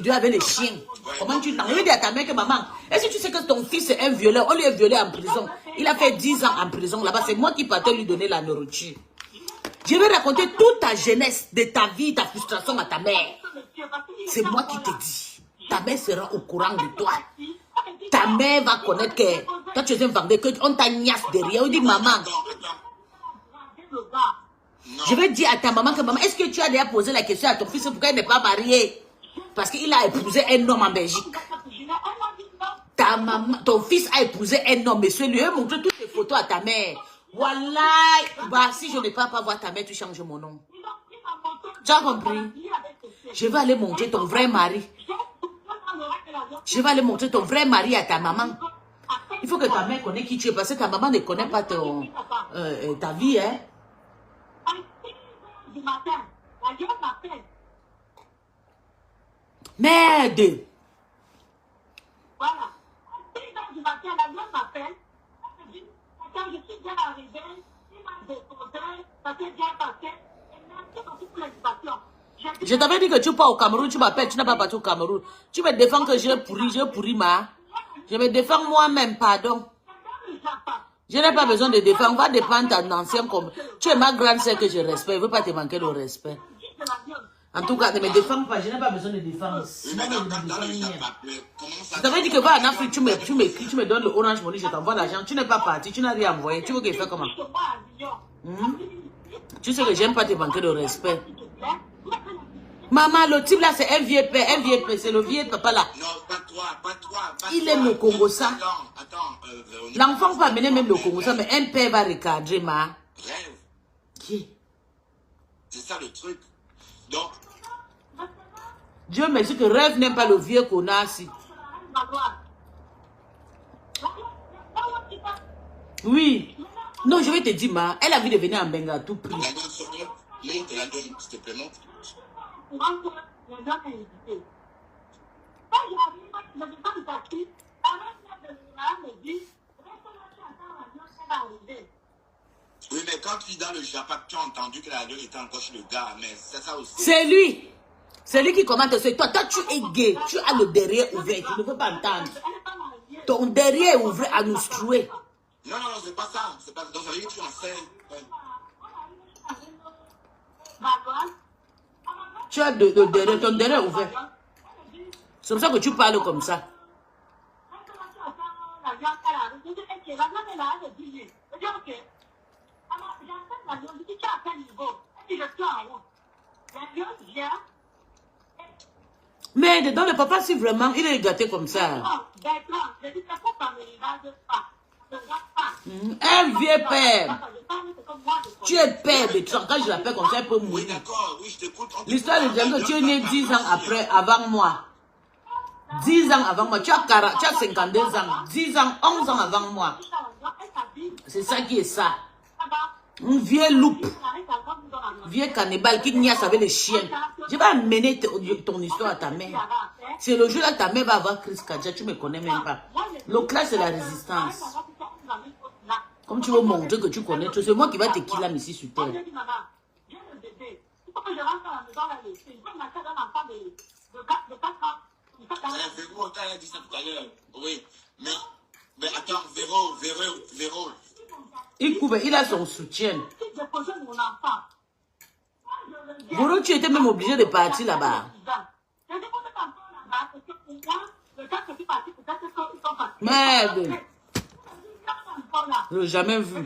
vidéos avec les chiens. Comment tu t'en veux dire à ta mère que maman, est-ce que tu sais que ton fils est un violeur? On lui a violé en prison. Il a fait 10 ans en prison là-bas. C'est moi qui partais lui donner la nourriture. Je vais raconter toute ta jeunesse, de ta vie, ta frustration à ta mère. C'est moi qui te dis. Ta mère sera au courant de toi. Ta mère va connaître que toi tu es un vendeur, qu'on t'a niasse derrière. On dit maman. Je vais dire à ta maman que maman, est-ce que tu as déjà posé la question à ton fils pourquoi il n'est pas marié? Parce qu'il a épousé un homme en Belgique. Ta maman, ton fils a épousé un homme, monsieur, lui a montré toutes les photos à ta mère. Voilà, bah, si je ne peux pas voir ta mère, tu changes mon nom. Tu as compris? Je vais aller montrer ton vrai mari. Je vais aller montrer ton vrai mari à ta maman. Il faut que ta mère connaisse qui tu es, parce que ta maman ne connaît pas ta vie, hein. Merde. Voilà. À 6 heures du matin, la vieille m'appelle. Elle me dit, quand je suis bien arrivée, il m'a déposé, ça s'est bien passé. Et merci beaucoup pour l'invitation. Je t'avais dit que tu pars au Cameroun, tu m'appelles, tu n'as pas parti au Cameroun. Tu me défends que j'ai pourri ma. Je me défends moi-même, pardon. Je n'ai pas besoin de défendre. Va défendre ta ancienne comme. Tu es ma grande sœur que je respecte. Je ne veux pas te manquer de respect. En tout cas, ne me défends pas. Je n'ai pas besoin de défendre. Je t'avais dit que va en Afrique, tu m'écris, tu me donnes le Orange Money, je t'envoie l'argent. Tu n'es pas parti, tu n'as rien envoyé. Tu veux que je fasse comment? Tu sais que j'aime pas te manquer de respect. Maman, le type là, c'est un vieux père, c'est le vieux papa là. Non, pas toi. Il aime le Congo ça. L'enfant va amener même le Congo ça, mais un père va recadrer ma. Rêve. Qui? C'est ça le truc. Donc. Dieu merci que rêve n'aime pas le vieux connasse. Oui. Non, je vais te dire, ma, elle a vu de venir en Benga à tout prix. Oui, mais quand tu es dans le Japon, tu as entendu que l'avion était encore chez le gars, mais c'est ça aussi. C'est lui. C'est lui qui commente, c'est toi. Toi, tu es gay. Tu as le derrière ouvert. Tu ne veux pas entendre. Ton derrière est ouvert à nous trouver. Non, c'est pas ça. C'est pas dans la vie que tu en sais. Tu as ton derrière ouvert. C'est pour ça que tu parles comme ça. Mais dans le papa, si vraiment il est gâté comme ça. Un vieux père. Tu es père de toi. Quand je l'appelle comme ça, il peut mourir. L'histoire de Django, tu es né 10 ans après, avant moi. 10 ans avant moi. Tu as 52 ans. 10 ans, 11 ans avant moi. C'est ça qui est ça. Un vieux loup. Vieux cannibale qui niasse avec les chiens. Je vais amener ton histoire à ta mère. C'est le jour là ta mère va avoir Chris Kadja. Tu ne me connais même pas. Le clash, c'est la résistance. Comme tu veux montrer que tu connais, c'est moi qui vais te killer ici sur terre. Véro, tu as dit ça tout à l'heure. Oui, mais attends, Véro. Il a son soutien. Véro, tu étais même obligé de partir là-bas. Merde. Je n'ai jamais vu.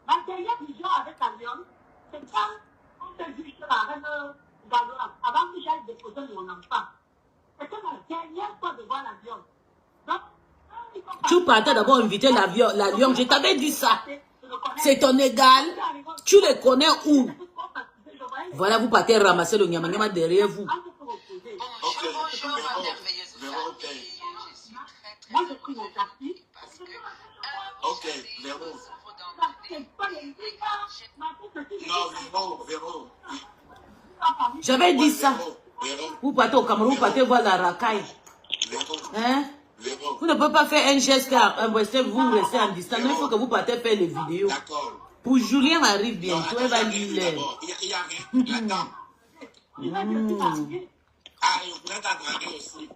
Ma dernière vision avec l'avion, c'est quand on s'est vu sur la reine Galois, avant que j'aille déposer mon enfant. C'était ma dernière fois de voir l'avion. Donc, tu partais d'abord inviter l'avion. Je t'avais dit ça. C'est ton égal. Tu le connais où? Voilà, vous partez ramasser le nyama derrière vous. Moi, j'ai pris mon taxi. Ok, Véro. Non, Véro, J'avais dit ça. Véro, Vous partez au Cameroun, vous partez voir la racaille. Véro, Hein? Véro. Vous ne pouvez pas faire un geste, vous restez en distance. Non, il faut que vous partez faire les vidéos. D'accord. Pour Julien arrive Non, bientôt, attends, elle va il y a lire. rien d'abord. Il y a rien. Attends. Ah, il faut être dragué aussi.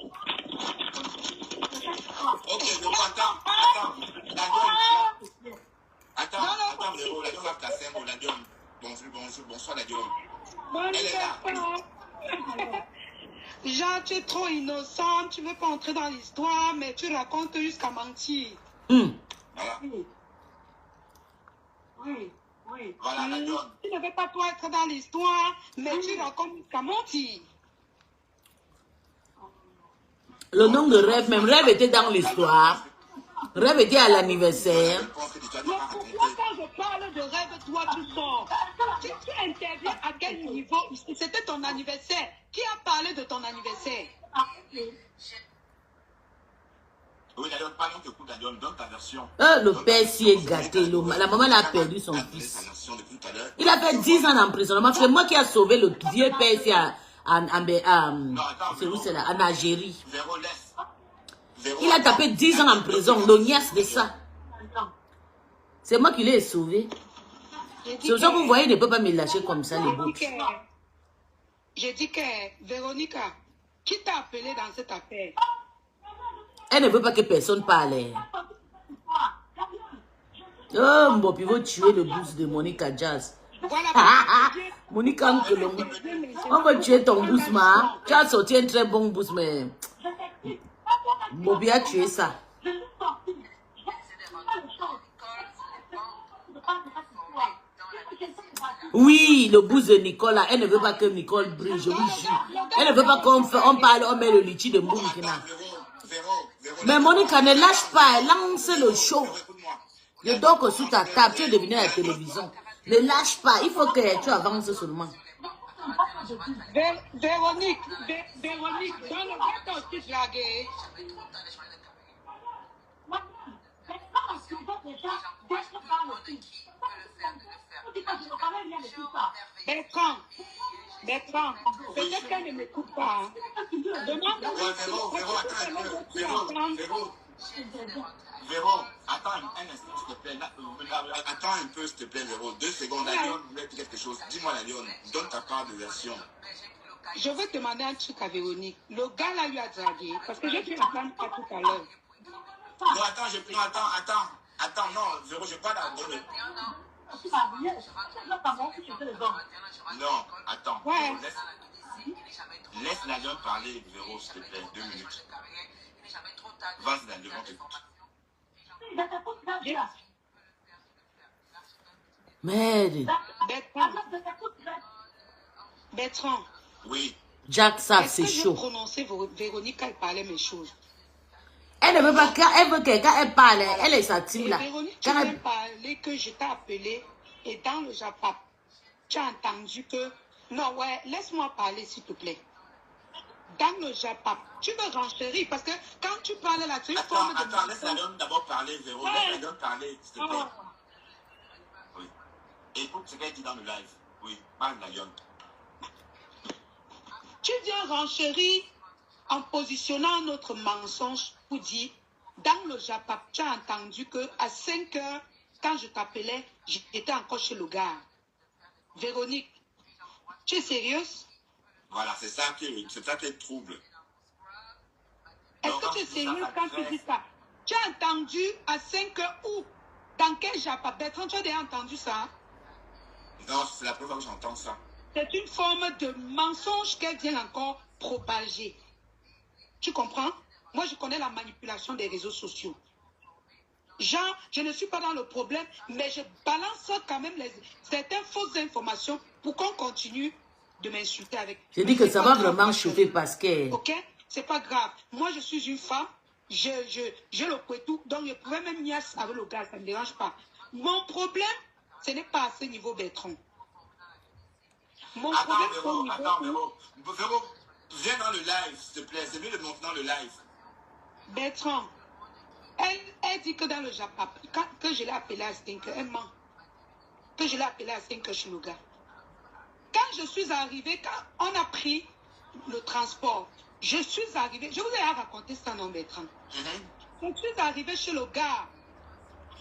Ok, Véro, attends. Attends, Véro, la Dion va placer un mot, la Dion. Bonsoir, la Dion. Elle est là. Jean, tu es trop innocent, tu ne veux pas entrer dans l'histoire, mais tu racontes jusqu'à mentir. Voilà. Oui. Voilà, la Dion. Tu ne veux pas toi être dans l'histoire, mais tu racontes jusqu'à mentir. Le nom de Rêve, même Rêve était dans l'histoire. Rêve était à l'anniversaire. Je pense que tu dois Mais pas pourquoi raconter. quand je parle de rêve, toi tu sors? Tu interviens à quel niveau? C'était ton anniversaire. Qui a parlé de ton anniversaire? Oui, la Dion, parlons de coup, la Dion, donne ta version. Le père s'y est gâté. La maman a perdu son fils. Il a fait 10 ans d'emprisonnement. C'est moi qui a sauvé le vieux père ici c'est où c'est là? En Algérie. Véro, laisse. Véro, Il a tapé 10 ans en prison. L'ognasse de ça. C'est moi qui l'ai sauvé. C'est pour ça que vous voyez, il ne peut pas me lâcher comme ça, les boucs. J'ai dit que, Véronica, qui t'a appelé dans cette affaire? Elle ne veut pas que personne parle. Oh, mon pivot tuer le boost de Monica Jazz. Voilà. Monica Nkelong. On va tuer ton boost, ma. Tu as sorti un très bon boost, mais Bobby a tué ça. Oui, le boost de Nicolas. Elle ne veut pas que Nicole brille, je vous jure. Elle ne veut pas qu'on parle, on met le litchi de Moukina. Mais Monica ne lâche pas, elle lance le show. Je dors que sous ta table, tu es devenu à la télévision. Ne lâche pas, il faut que tu avances seulement. Véronique, dans le gâteau, tu dragues. Bertrand, peut-être qu'elle ne m'écoute pas. Véro, attends un instant, s'il te plaît. Attends un peu, s'il te plaît, Véro. 2 secondes. La Lyon voulait dire quelque chose. Dis-moi, la Lyon, donne ta part de version. Je veux demander un truc à Véronique. Le gars là lui a dragué. Parce que j'ai pu entendre ça tout à l'heure. Non, attends, non, Véro, je parle à Véro. Non, attends. Ouais. Laisse la Lyon parler, Véro, s'il te plaît. 2 minutes. Vas-y, la Lyon, t'écoute. Merde. Bertrand. Oui. Jack, ça, c'est chaud. Je prononcer Véronique quand elle parlait mes choses. Elle ne veut pas, elle veut que quand elle parle, elle est sa team là. Véronique, tu viens parler que je t'ai appelé et dans le Japon, tu as entendu que... Non, ouais, laisse-moi parler s'il te plaît. Dans le Japon, tu me renchérir parce que quand tu parles là, tu es une forme de... Attends, laisse la Lyon d'abord parler, Véro. Laisse la Lyon parler, s'il te plaît. Oui. Écoute ce qu'elle dit dans le live. Oui, parle la Lyon. Tu viens renchérir en positionnant notre mensonge pour dire, dans le Japon, tu as entendu qu'à 5 heures, quand je t'appelais, j'étais encore chez le gars. Véronique, tu es sérieuse? Voilà, c'est ça qui te trouble. Est-ce que tu es sérieuse quand tu dis ça? Tu as entendu à 5 heures où? Dans quel Japon? Bertrand, tu as déjà entendu ça? Non, c'est la première fois que j'entends ça. C'est une forme de mensonge qu'elle vient encore propager. Tu comprends? Moi, je connais la manipulation des réseaux sociaux. Genre, je ne suis pas dans le problème, mais je balance quand même certaines fausses informations pour qu'on continue de m'insulter avec. J'ai dit que ça va vraiment chauffer parce que... Ok? C'est pas grave. Moi, je suis une femme. Je le tout. Donc, je pouvais même niaise avec le gars. Ça ne me dérange pas. Mon problème, ce n'est pas à ce niveau, Bertrand. Mon problème, c'est au niveau... Véro, viens dans le live, s'il te plaît. C'est mieux de monter dans le live. Bertrand, elle dit que dans le Japon, que je l'ai appelée à 5 heures, elle ment. Que je l'ai appelée à 5 heures chez le gars. Quand je je suis arrivée, quand on a pris le transport, je suis arrivée, je vous ai raconté ça, non, Bertrand. Je suis arrivée chez le gars.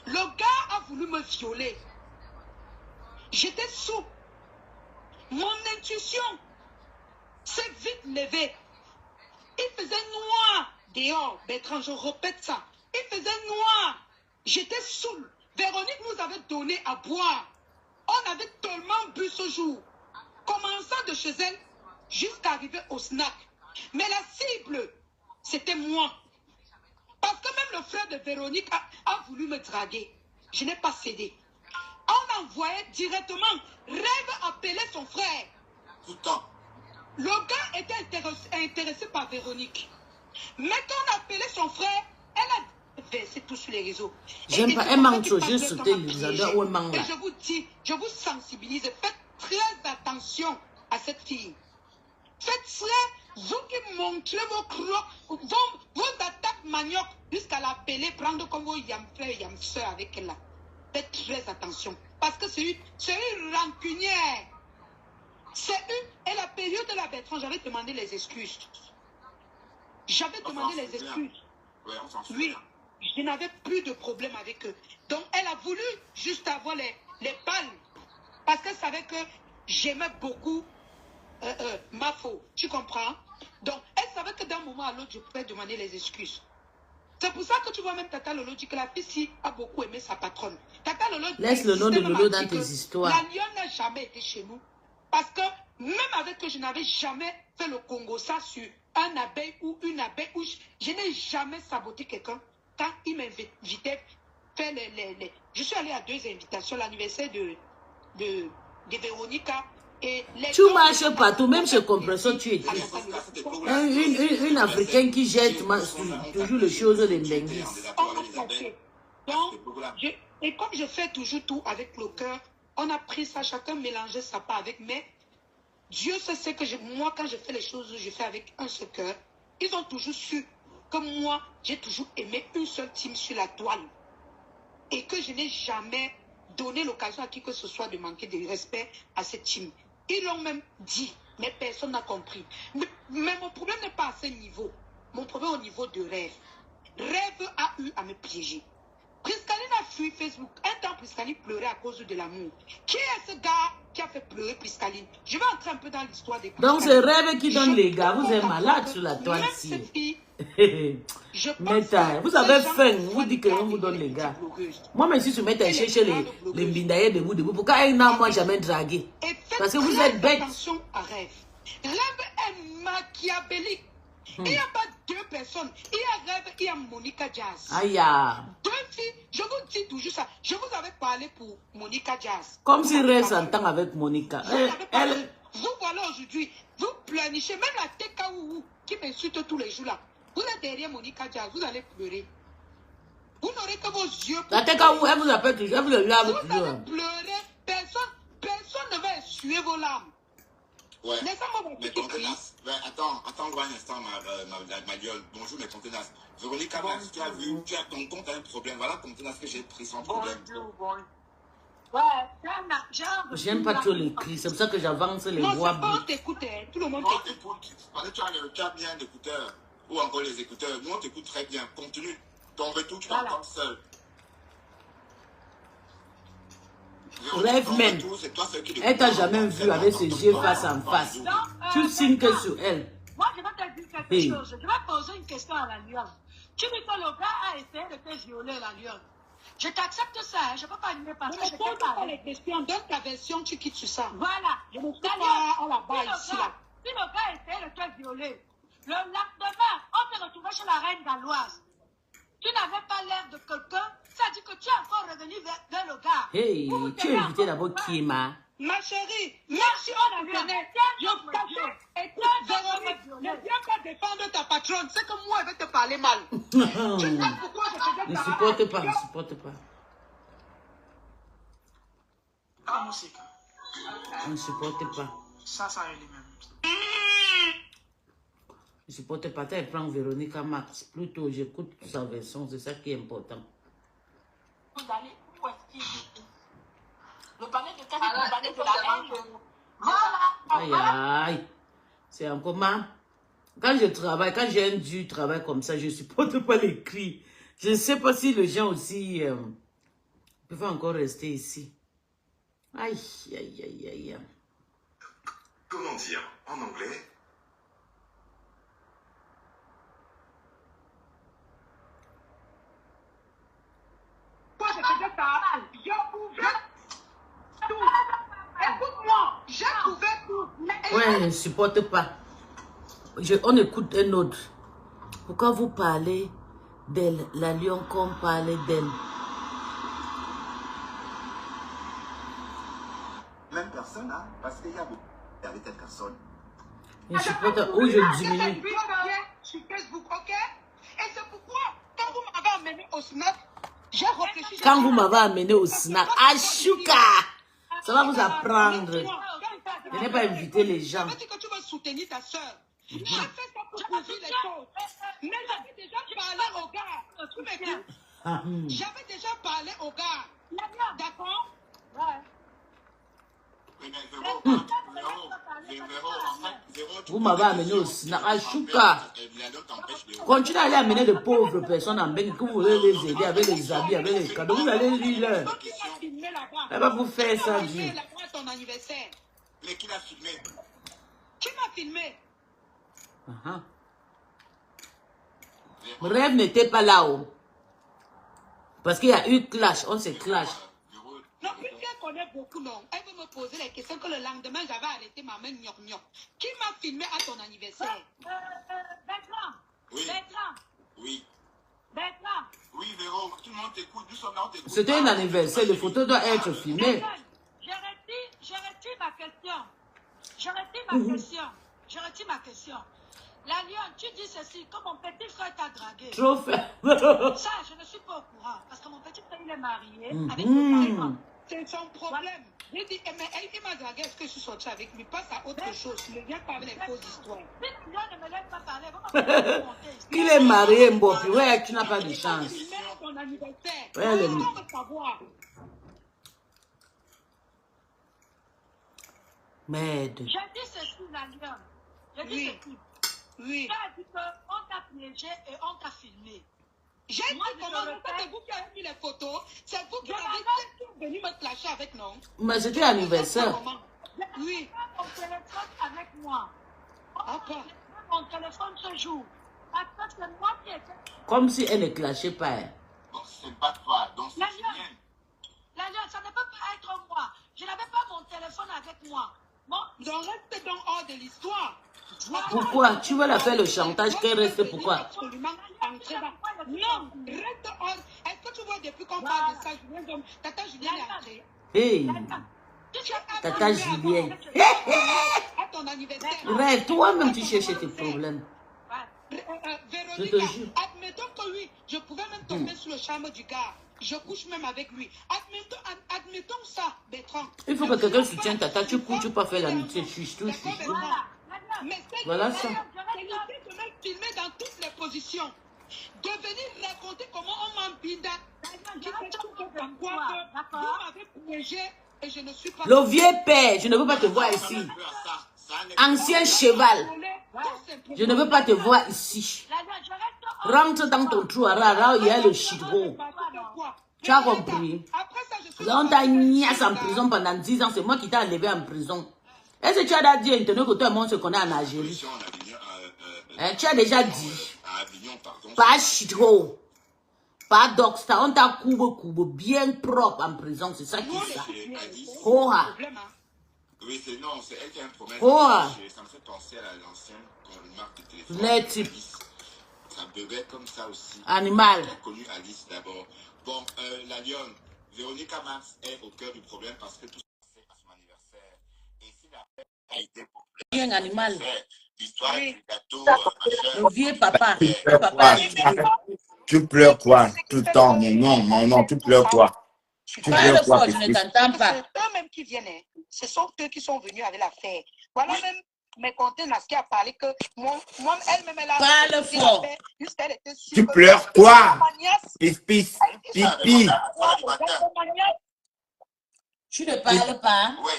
Le gars a voulu me violer. J'étais sous. Mon intuition s'est vite levée. Il faisait noir dehors. Bertrand, je répète ça. Il faisait noir. J'étais saoul. Véronique nous avait donné à boire. On avait tellement bu ce jour. Commençant de chez elle jusqu'à arriver au snack. Mais la cible, c'était moi. Parce que même le frère de Véronique a voulu me draguer. Je n'ai pas cédé. On envoyait directement. Rêve appelait son frère. Tout le temps. Le gars était intéressé par Véronique. Mais quand on appelait son frère, elle a versé tout sur les réseaux. J'aime pas. Elle manque trop. J'ai sauté les ou elle manque. Et je vous dis, je vous sensibilise. Faites très attention à cette fille. Faites très, vous qui montrez vos crocs, vos attaques manioc jusqu'à l'appeler, prendre comme vos yam frères et yam soeurs avec elle là. Faites très attention. Parce que c'est une rancunière. Et la période de la Bertrand, j'avais demandé les excuses. J'avais demandé les excuses. Ouais, on s'en Oui, je n'avais plus de problème avec eux. Donc, elle a voulu juste avoir les balles. Parce qu'elle savait que j'aimais beaucoup Mafo. Tu comprends? Donc, elle savait que d'un moment à l'autre, je pouvais demander les excuses. C'est pour ça que tu vois même Tata Lolo dit que la fille a beaucoup aimé sa patronne. Tata Lolo laisse le nom de Lolo dans tes histoires. La lionne n'a jamais été chez nous. Parce que même avec eux, je n'avais jamais fait le Congo ça sur un abeille ou une abeille. Je n'ai jamais saboté quelqu'un quand il m'invitait faire Je suis allée à 2 invitations, l'anniversaire de Véronica. Et tu marches partout, même chez Compression, tu étais. Une Africaine qui jette toujours les choses de l'Indenguis. Donc, et comme je fais toujours tout avec le cœur, on a pris ça, chacun mélangeait sa part avec, mais Dieu sait que moi, quand je fais les choses, je fais avec un seul cœur. Ils ont toujours su que moi, j'ai toujours aimé une seule team sur la toile. Et que je n'ai jamais donné l'occasion à qui que ce soit de manquer de respect à cette team. Ils l'ont même dit, mais personne n'a compris. Mais mon problème n'est pas à ce niveau. Mon problème est au niveau de Rêve. Rêve a eu à me piéger. Priscaline a fui Facebook. Un temps, Priscaline pleurait à cause de l'amour. Qui est ce gars qui a fait pleurer Priscaline? Je vais entrer un peu dans l'histoire des Priscaline. Donc c'est Rêve qui donne les gars. Vous êtes malade sur la toile ici. Vous avez faim. Vous dites qu'on vous donne les gars. Moi, même si je mets chercher les mbindaye debout. Pourquoi elle n'a moi jamais dragué? Parce que vous êtes bête. Attention à Rêve. Rêve est machiavélique. Il n'y a pas 2 personnes. Il y a Rêve, il y a Monica Jazz. Aïe. 2 filles, je vous dis toujours ça. Je vous avais parlé pour Monica Jazz. Comme si Rêve s'entend avec Monica. Vous voilà aujourd'hui, vous pleurnichez. Même la TKOU qui m'insulte tous les jours là. Vous êtes derrière Monica Jazz, vous allez pleurer. Vous n'aurez que vos yeux pour la TKOU, elle vous appelle toujours. Elle vous le lave vous toujours. allez pleurer. Personne ne va essuyer vos larmes. Ouais. Mais Contenas, attends voir un instant, ma gueule. Bonjour, mes Contenas. Véronique, tu as vu, ton compte a un problème. Voilà, Contenas, que j'ai pris sans problème. Ouais, j'aime pas trop les cris, c'est pour ça que j'avance les voix. Non, c'est pas t'écouter, tout le monde t'écoute. Tu as bien d'écouteurs, ou encore les écouteurs. Nous, on t'écoute très bien. Continue. Ton retour, tu l'entends seul. Rêve même. Elle t'a jamais vu avec ses yeux face en face. Tu signes que sur elle. Moi, je vais te dire quelque chose. Je vais poser une question à la lionne. Tu dis que le gars a essayé de te violer, la lionne. Je t'accepte ça, hein. Je ne peux pas animer parce que je pose pas les questions. Donne ta version, tu quittes sur ça. Voilà. Je ne suis pas à la base ici, là. Si le gars essayait de te violer, le lendemain, on te retrouvait chez la reine galloise. Tu n'avais pas l'air de quelqu'un, ça dit que tu es encore revenu vers le gars. Hey, tu es invité d'abord qui est ma. Ma chérie, merci, on a connaît. Je t'appelle et Véronique, ne viens pas défendre ta patronne. C'est que moi, elle va te parler mal. Tu sais pourquoi je te dis ne supporte pas, ne supporte pas. La musique. Ne supporte pas. Ça est lui-même. Je supporte pas. Elle prend Véronique Max. Plutôt, j'écoute sa version. C'est ça qui est important. Le palais de Cannes, le palais de la reine. Voilà. Aïe, aïe. C'est encore mal. Quand je travaille, quand j'ai un dur travail comme ça, je ne supporte pas les cris. Je ne sais pas si les gens aussi peuvent encore rester ici. Aïe, aïe, aïe, aïe. Comment dire en anglais? Moi, je faisais ça. Je pouvais tout. Écoute-moi, je pouvais tout. Ouais, je ne supporte pas. On écoute un autre. Pourquoi vous parlez d'elle, la lion, comme parler d'elle? Même personne, hein, parce qu'il y a beaucoup avec telle personne. Je supporte pas. Où je diminue. Sur Facebook, ok? Et c'est pourquoi, quand vous m'avez amené au snack, j'ai réfléchi. Quand vous m'avez amené au snack, Ashuka, ça va vous apprendre. Je n'ai pas invité les gens. Ça veut dire que tu vas soutenir ta soeur. J'ai fait ça pour couvrir les choses. Mais j'avais déjà parlé au gars. Tu m'écoutes? J'avais déjà parlé au gars. D'accord? Ouais. Vous m'avez amené au snack, Ashuka. Continuez à aller amener de pauvres personnes en Bengue que vous voulez les aider avec les habits, avec les cadeaux. Vous allez lire. Elle va vous faire ça, Dieu. Ton anniversaire. Mais qui l'a filmé? Qui m'a filmé? Rêve n'était pas là-haut. Parce qu'il y a eu clash, on se clash. Non, puisqu'elle connaît beaucoup, non. Elle veut me poser les questions que le lendemain, j'avais arrêté ma main gnoc. Qui m'a filmé à ton anniversaire? Bertrand. Oui. Bertrand. Oui. Bertrand. Oui, Véro, tout le monde t'écoute, nous sommes là, on t'écoute. C'était un anniversaire, les photos doivent être filmées. Je retire ma question. Je retire ma question. La lionne, tu dis ceci, que mon petit frère t'a dragué. Trop fait. Ça, je ne suis pas au courant. Parce que mon petit frère, il est marié avec une femme. C'est son problème. J'ai dit, mais elle m'a dragué, est-ce que je suis sortie avec lui? Passe à autre chose. Ne viens pas avec les fausses histoires. Si la lionne ne me laisse pas parler, vous m'avez monter. Qu'il est marié, Mbopi. Ouais, tu n'as pas de chance. Ton anniversaire. Ouais, On veut savoir. Merde. Je dis ceci, la lionne. Je dis ceci. Oui. Tu as dit qu'on t'a piégé et on t'a filmé. J'ai dit comment c'est vous qui avez mis les photos. C'est vous qui avez venu me clasher avec, non? Mais c'était l'anniversaire. Oui. Mon téléphone avec moi. Mon téléphone ce jour. Parce que c'est moi qui étais. Comme si elle ne clashait pas. Donc c'est pas toi, donc c'est La Julien. lionne, ça ne peut pas être moi. Je n'avais pas mon téléphone avec moi. Bon. Donc reste donc hors de l'histoire. Pourquoi? Tu veux la faire le chantage qu'elle reste pourquoi? Absolument entrer dans... Non, reste hors. Est-ce que tu vois depuis qu'on parle de ça, Julien, Tata Julien est entrée? Hey, Tata Julien. À ton anniversaire. Rêve, toi-même tu cherches tes problèmes. Je te jure. Admettons que oui, je pouvais même tomber sous le charme du gars. Je couche même avec lui. Admettons ça, Bertrand. Il faut que quelqu'un soutienne Tata. Tu couches, tu peux pas faire l'amitié. Chut. Mais c'est Voilà ça. c'est l'idée de me filmer dans toutes les positions. De venir raconter comment on m'embida. Qui fait tout comme quoi que vous m'avez piégé et je ne suis pas... Le vieux père, je ne veux pas te voir ici. Ancien cheval, je ne veux pas te voir ici. Rentre dans ton trou à rara, il y a le shit-hole. Tu as compris? Là, on t'a niasse en prison pendant 10 ans. C'est moi qui t'ai enlevé en prison. Est-ce que tu as dit à Internet que tout le monde se connaît en Algérie? Tu as déjà dit. Pas shit-hole. Pas doxta. On t'a couvre bien propre en prison. C'est ça qui est ça. Oha. Oui, c'est non, c'est elle qui a un problème. Oha. Ça me fait penser à l'ancienne marque de téléphone. Les types. Ça buvait comme ça aussi. Animal. J'ai connu Alice d'abord. Bon, la lionne, Véronica Max est au cœur du problème parce que tout ça c'est à son anniversaire. Et si la fête a été populaire, Un animal. l'histoire du gâteau, Le vieux papa. Tu pleures quoi tout le temps? Non, tu pleures quoi? Tu pleures quoi? Je ne t'entends pas. C'est eux-mêmes qui viennent. Ce sont eux qui sont venus avec l'affaire. Voilà même mes conteneurs qui a parlé que moi elle-même, elle a... Parle fort. Tu pleures quoi? Pipi. Tu ne parles pas. Oui,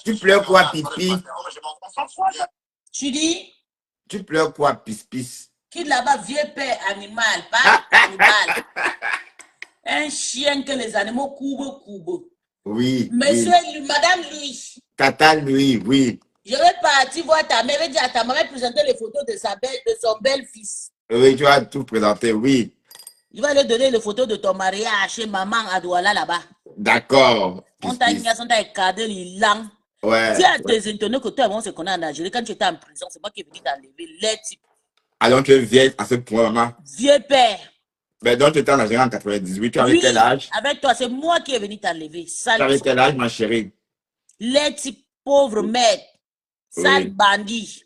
Tu pleures quoi, pipi? Tu dis, Tu pleures quoi, pis-pis? qui là-bas, vieux père animal, pas animal. Un chien que les animaux courent. Oui, Monsieur, oui. Madame Louis, Tata Louis, oui. je vais partir voir ta mère. Je vais dire à ta maman présenter les photos de son bel-fils. Oui, tu vas tout présenter, oui. Je vais lui donner les photos de ton mariage chez maman à Douala là-bas. D'accord. On t'a écarté les langues. Ouais. Dis à tes internautes que toi, on se connaît en Algérie. Quand tu étais en prison, c'est moi qui est venu t'enlever. Les types. Alors, tu es vieille à ce point, maman. Vieux père. Mais donc, tu étais en Algérie en 98. Tu avais Oui, quel âge? avec toi, c'est moi qui est venu t'enlever. Tu avais quel âge, ma chérie? Les types pauvres maîtres. Sale Oui. bandit.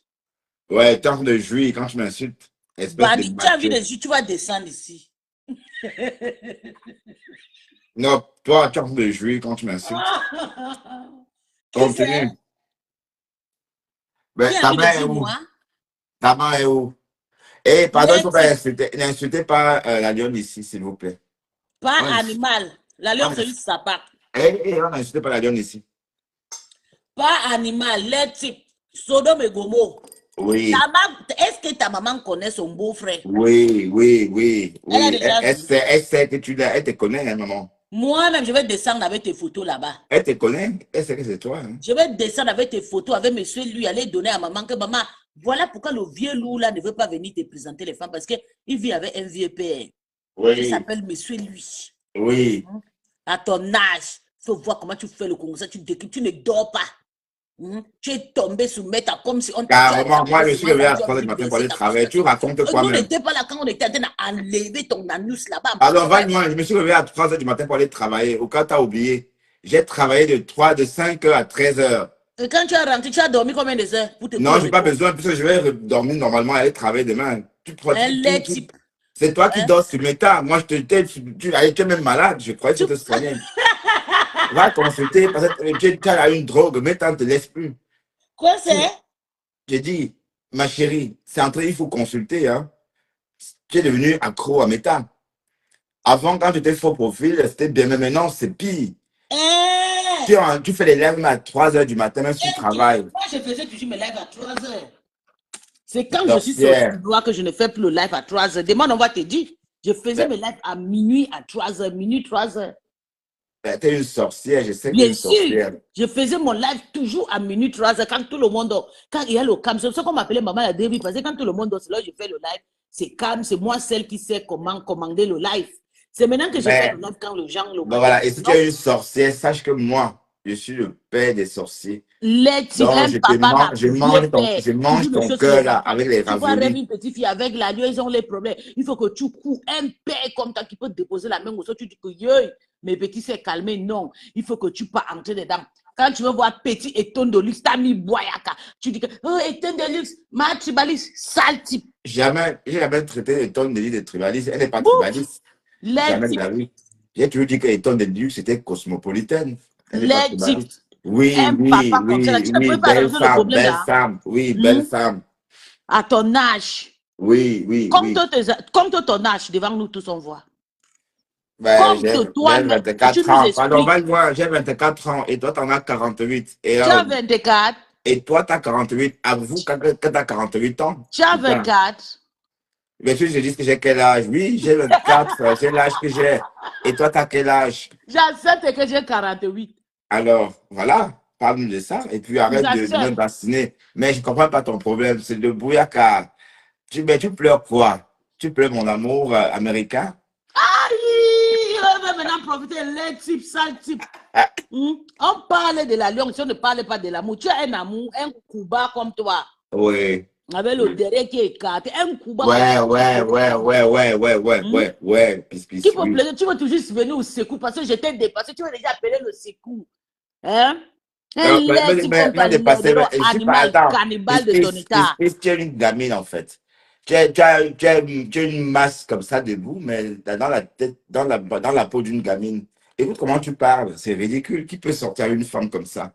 Ouais, tu es en train de jouir quand tu m'insultes. Espèce Bandit, de tu as envie macho. de jouer, tu vas descendre ici. Non, toi, tu es en train de jouir quand tu m'insultes. Qui c'est? Continue. Ben, Qui a ta envie de mère est dire où? moi? Ta mère est où? Eh, pardon, il ne faut pas Les insulter. N'insultez pas la lionne ici, s'il vous plaît. Pas On insulte- animal. La on lionne, c'est insulte- juste sa patte. on n'insulte pas la lionne ici. Pas animal. Les types. Sodome et Gomorrhe. Oui, Est-ce que ta maman connaît son beau-frère? oui, oui, oui, Elle a oui. déjà vu. Elle sait que tu l'as. Elle te connaît, hein, maman. Moi-même, je vais descendre avec tes photos là-bas. Elle te connaît. Elle sait que c'est toi. Hein. Je vais descendre avec tes photos, avec monsieur lui, aller donner à maman que maman, voilà pourquoi le vieux loup là ne veut pas venir te présenter les femmes parce qu'il vit avec un vieux père. Il Oui, s'appelle monsieur lui. oui. À ton âge, il faut voir comment tu fais le congrès, tu ne dors pas. Tu es tombé sous méta comme si on t'a Carrément, moi, je suis levé à 3 heures du matin pour aller travailler. Tu racontes quoi Nous même? n'étions pas là quand on était en train d'enlever ton anus là-bas. Alors, va-moi, je me suis levé à 3 heures du matin pour aller travailler. Au cas où tu as oublié, j'ai travaillé de 5 heures à 13 heures. Et quand tu as rentré, tu as dormi combien de heures pour te Non, je n'ai pas reposer? besoin, puisque je vais dormir normalement et aller travailler demain. Un lait type. C'est toi qui Hein? dors sur méta. Moi, tu es même malade. Je croyais que tu te soignais. Va consulter parce que tu as une drogue. Méta ne te laisse plus. Quoi c'est? J'ai dit, ma chérie, c'est entré, il faut consulter. Hein. Tu es devenu accro à méta. Avant, quand tu étais faux profil, c'était bien, mais maintenant, c'est pire. Tu fais les lives à 3 heures du matin, même si tu travailles. Moi, je faisais toujours mes lives à 3 heures. C'est quand je suis sortie du noir que je ne fais plus le live à 3 heures. Demande, on va te dire. Je faisais mes lives à minuit, à 3 heures, minuit, 3 heures. T'es une sorcière, je sais que tu es Bien une sûr, sorcière. je faisais mon live toujours à minuit, 3 heures, quand tout le monde dort. Quand il y a le calme, c'est ça qu'on m'appelait maman la début, parce que quand tout le monde dort, c'est là que je fais le live. C'est calme, c'est moi celle qui sait comment commander le live. C'est maintenant que je fais le live quand le gens le voilà, et si tu es une sorcière, sache que moi, je suis le père des sorciers. Les Donc, je mange ton cœur là, avec les raviolis. Tu vois, raviolis. une petite fille avec la lieu, ils ont les problèmes. Il faut que tu cours un père comme toi qui peut te déposer la main au sol. Tu dis que mes petits s'est calmé. Non, il faut que tu pas entrer dedans. Quand tu veux voir petit éton de luxe, t'as mis boyaka. Tu dis que, oh, éton de luxe, ma tribaliste, sale type. J'ai jamais traité d'éton de luxe de tribaliste. Elle n'est pas tribaliste. Jamais de la vie. J'ai toujours dit que l'éton de luxe c'était cosmopolitaine. Elle n'est pas tribaliste. Oui, oui, belle femme. Oui, belle femme. À ton âge. Oui, oui, comme ton âge, devant nous tous on voit. Ben, j'ai 24 ans. Pardon, moi, j'ai 24 ans et toi, tu en as 48. Tu as 24. Et toi, tu as 48. Avoue que tu as 48 ans. Tu as 24. Bien sûr, je dis que j'ai quel âge. Oui, j'ai 24. C'est l'âge que j'ai. Et toi, tu as quel âge? J'accepte que j'ai 48. Alors, voilà. Parle-nous de ça. Et puis, arrête de me bassiner. Mais je ne comprends pas ton problème. C'est le brouillard. Tu pleures quoi? Tu pleures mon amour américain? On va maintenant profiter les types, sales types. On parle de la lion, si on ne parle pas de l'amour. Tu as un amour, un Cuba comme toi. Oui. Avec le derrière qui est écarté, un Cuba. Ouais. Qui peut plaisir, tu vas toujours venir au secours parce que je t'ai dépassé, tu vas déjà appeler le secours. Hein? Un lait type animal cannibale de ton état. Tu es une gamine en fait. Tu as une masse comme ça debout, mais dans la tête, dans la peau d'une gamine. Écoute comment tu parles, c'est ridicule. Qui peut sortir une femme comme ça?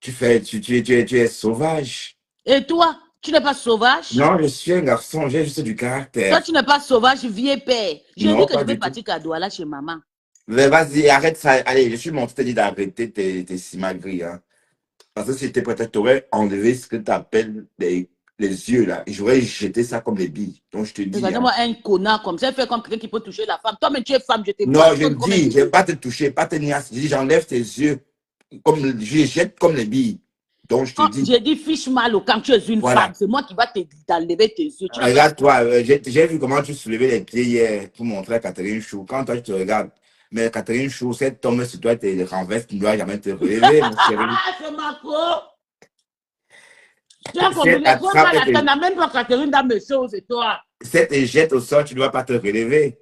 Tu es sauvage. Et toi, tu n'es pas sauvage? Non, je suis un garçon, j'ai juste du caractère. Toi, tu n'es pas sauvage, vieux père. J'ai dit que je vais partir à Douala chez maman. Mais vas-y, arrête ça. Allez, je suis monté te dire d'arrêter tes simagrées, hein. Parce que si j'étais prêt, t'aurais enlevé ce que tu appelles les yeux, là. Et j'aurais jeté ça comme des billes. Donc, je te dis, hein. Regardez-moi un connard comme ça, fait comme quelqu'un qui peut toucher la femme. Toi, mais tu es femme, je te Non, bats je comme un dis, je ne vais chien. pas te toucher, pas te niasse. Je dis, j'enlève tes yeux. Comme, je les jette comme les billes. Donc, je te dis, J'ai dit fiche mal quand tu es une femme. voilà. C'est moi qui va t'enlever tes yeux. Tu n'as pas Regarde-toi, j'ai vu comment tu soulevais les pieds hier pour montrer à Catherine Chou. Quand toi, tu te regardes, mais Catherine Chou, si elle tombe sur toi, tu te renverses, tu ne dois jamais te relever, mon chéri. Ah, c'est ma faute. Tu as Si elle compris. Toi, t'attrape, tu n'as même pas Catherine dans mes choses, c'est toi. si elle te jette au sol, tu ne dois pas te relever.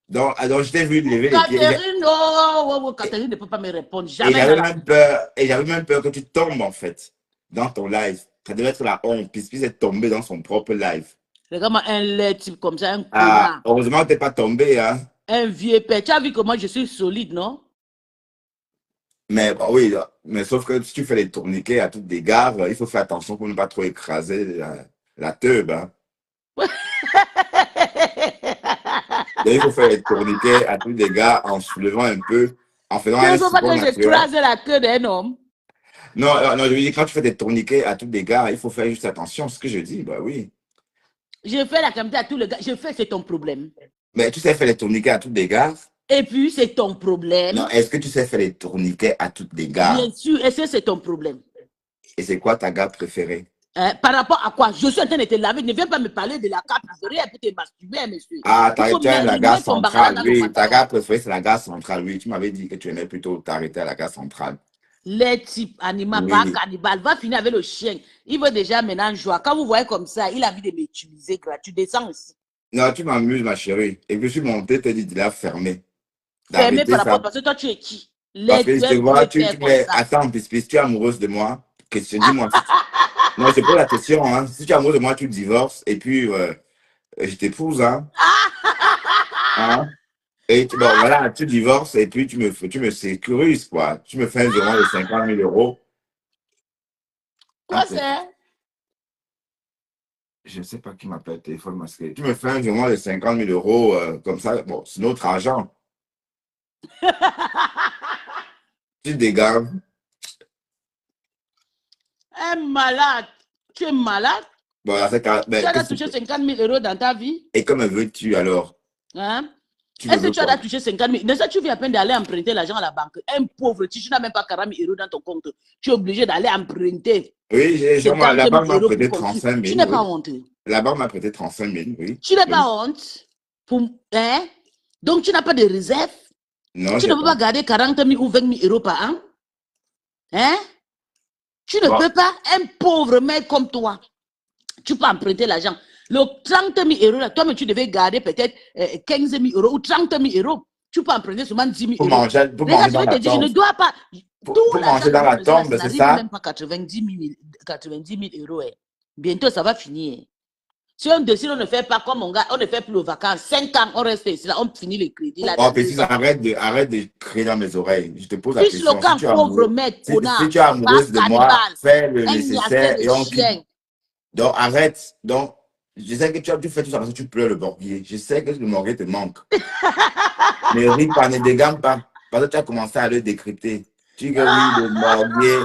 Donc, je t'ai vu lever les pieds. Catherine, oh, Catherine ne peut pas me répondre. Et Jamais. j'avais même peur que tu tombes, en fait, dans ton live. Ça devait être la honte, puisqu'il est tombé dans son propre live. Regarde-moi un laid type comme ça, un Ah, connard. heureusement que tu n'es pas tombé, hein. Un vieux père. Tu as vu comment je suis solide, non? Mais bah oui, mais sauf que si tu fais les tourniquets à toutes les gares, il faut faire attention pour ne pas trop écraser la teub, hein. Donc, il faut faire les tourniquets à tous les gars en soulevant un peu, en faisant Tu un ne veux pas support que je naturel. crase la queue d'un homme? Non, non, je veux dire, quand tu fais des tourniquets à tous les gars, il faut faire juste attention. Ce que je dis, bah oui. Je fais la caméra à tous les gars. Je fais, c'est ton problème. Mais tu sais faire les tourniquets à tous les gars? Et puis, c'est ton problème. Non, est-ce que tu sais faire les tourniquets à toutes les gars? Bien sûr, et c'est ton problème. Et c'est quoi ta gare préférée? Par rapport à quoi? Je suis en train de te laver. Ne viens pas me parler de la carte préférée et puis te masturber, monsieur. Ah, Il faut tu aimes la mettre gare ton bagage centrale, dans le oui. Ta pantalon. gare préférée, c'est la gare centrale, oui. Tu m'avais dit que tu aimais plutôt t'arrêter à la gare centrale. Les types animaux, Oui. pas cannibale, va finir avec le chien. Il veut déjà maintenant jouer. Quand vous voyez comme ça, il a envie de m'utiliser gratuit. Descends ici. Non, tu m'amuses, ma chérie. Et puis, je suis monté, te dit de la fermer. Fermé D'arrêter par rapport, ça. parce que toi, tu es qui? Parce que je te vois, tu es comme mais ça. attends, Pispis, tu es amoureuse de moi. Question, dis-moi. Non, je pose la question, hein. Si tu es amoureuse de moi, tu divorces. Et puis, je t'épouse, hein. Hein? Et bon, voilà, tu divorces et puis tu me sécurises, quoi. Tu me fais un virement de 50 000 euros. Quoi Attends, c'est? je ne sais pas qui m'appelle téléphone masqué. Tu me fais un virement de 50 000 euros, comme ça. Bon, c'est notre argent. Tu dégages. Un malade. Tu es malade? Voilà, c'est car- Tu ben, as qu'est-ce que touché tu fais? 50 000 euros dans ta vie? Et que me veux-tu alors? Hein? Tu me Est-ce que veux tu as quoi? touché 50 000? N'est-ce pas que tu viens à peine d'aller emprunter l'argent à la banque? Un pauvre, tu n'as même pas 40 000 euros dans ton compte. Tu es obligé d'aller emprunter Oui, la 50 banque 000 m'a euros prêté pour construire. 35 Tu 000, n'es oui. pas honte. La banque m'a prêté 35 000, oui. Tu n'es Oui. pas honte. Hein? Donc, tu n'as pas de réserve. Non, Tu j'ai ne peux pas pas. garder 40 000 ou 20 000 euros par an. Hein? Tu ne Bon, peux pas. Un pauvre mec comme toi, tu peux emprunter l'argent. Le 30 000 euros, là, toi, mais tu devais garder peut-être 15 000 euros ou 30 000 euros. Tu peux emprunter seulement 10 000 pour euros. manger Regarde, je dans vais la te dire, je ne tombe. dois pas. Tout Pour l'argent manger que dans je la reçois, tombe, ça c'est n'arrive ça? même pas 90 000 euros. Bientôt, ça va finir. Si on décide, on ne fait pas comme mon gars, on ne fait plus aux vacances. 5 ans, on reste ici, là, on finit les crédits. Là, Oh, dans Pétis, 2 ans. arrête de crier dans mes oreilles. Je te pose la Fiche le question. Si camp, tu es pauvre amoureux, mec, si connard, tu es amoureuse de pas moi, cannibale, fais le un nécessaire niaquet et de on quitte. chien. Donc, arrête. Donc, je sais que tu fais tout ça parce que tu pleures le morguier. Je sais que le morguier te manque. Ne ris pas, ne dégamme pas. Parce que tu as commencé à le décrypter. Tu dis que oui, le morguier.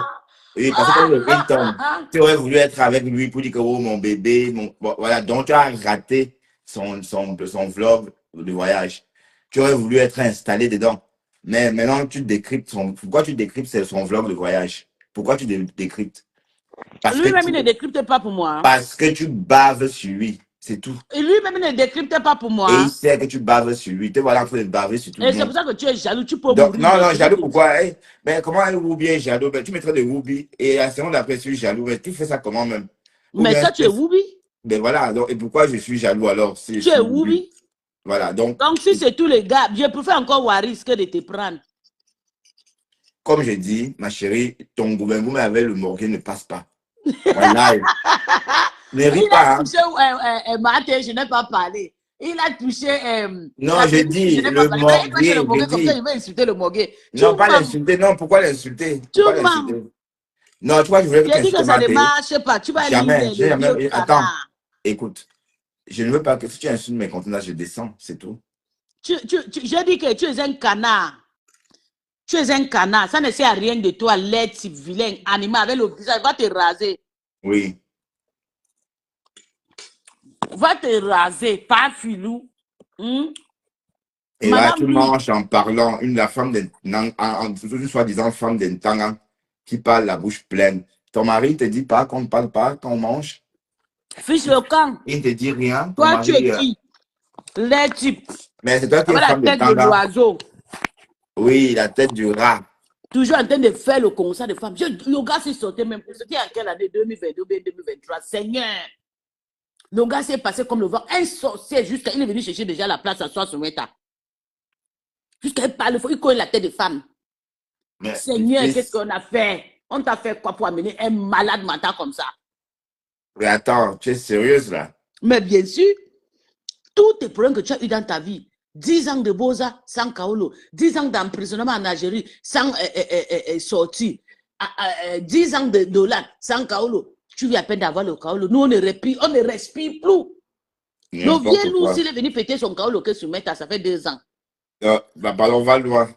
Oui, parce que le Hilton, tu aurais voulu être avec lui pour dire que oh, mon bébé, bon, voilà. Donc, tu as raté son vlog de voyage. Tu aurais voulu être installé dedans. Mais maintenant, tu décryptes pourquoi tu décryptes son vlog de voyage? Pourquoi tu décryptes? Lui-même, il ne décrypte pas pour moi. Parce que tu baves sur lui. C'est tout. Et lui-même, il ne décrypte pas pour Et moi. il sait que tu baves sur lui. Tu es voilà en train de baver sur tout le Et c'est monde. pour ça que tu es jaloux, tu peux Donc, mourir. non, Mais jaloux pourquoi? Mais comment un Ruby est jaloux? Ben, tu mettrais de Ruby et la seconde d'après, je suis jaloux. Mais tu fais ça comment même? Ou bien, toi, tu es Woubi. ben voilà. Donc, et pourquoi je suis jaloux alors si je Tu suis es Ruby? Woubi. Voilà. Donc, Si c'est tous les gars, je préfère encore Waris que de te prendre. comme je dis, ma chérie, ton gouvernement avec le morgue ne passe pas. Voilà. Ne ris Il pas, a hein. touché Maté, je n'ai pas parlé. Il a touché. Non, je Catherine, dis je n'ai le pas parlé. Mais il va chez le morgue, je mogué comme ça, dis. il va insulter le mogué. Non, pas l'insulter. Non, pourquoi l'insulter? Tu Pourquoi mens. l'insulter? Non, tu vois, je voulais que tu J'ai dit que insultes ça ne Maté. marche pas. Tu vas Jamais, lire j'ai le vieux jamais. Attends, canard. écoute. Je ne veux pas que si tu insultes mes contenants, je descends, c'est tout. J'ai dit que tu es un canard. Tu es un canard. Ça ne sert à rien de toi, laid, type vilain, animal avec le visage. Va te raser. Oui. Va te raser, pas filou. Et là, Madame tu lui, manges en parlant, une femme une soi-disant femme d'Entanga qui parle la bouche pleine. Ton mari te dit pas qu'on ne parle pas quand on mange. fiche le camp. Il ne te dit rien. Ton Toi, tu mari, es qui? Les types. mais c'est toi qui es Avec la femme tête de d'Entanga. l'oiseau. Oui, la tête du rat. Toujours en train de faire le concert de femmes. Le gars s'est sorti même. C'était en quelle année? 2022, 2023. Seigneur. Le gars s'est passé comme le vent. Un sorcier jusqu'à. Il est venu chercher déjà la place à soi sur Meta. Jusqu'à il parle. Il connaît la tête de femme. Mais, Seigneur, qu'est-ce qu'on a fait? On t'a fait quoi pour amener un malade mental comme ça? mais attends, tu es sérieuse là? Mais bien sûr, tous tes problèmes que tu as eu dans ta vie, 10 ans de Boza sans Kaolo, 10 ans d'emprisonnement en Algérie sans sortie, 10 ans de dollars sans Kaolo, tu viens à peine d'avoir le Kaolo. Nous, on ne respire plus. Le vieux nous, s'il est venu fêter son Kaolo que sur Meta, ça fait 2 ans. Bah, on va loin.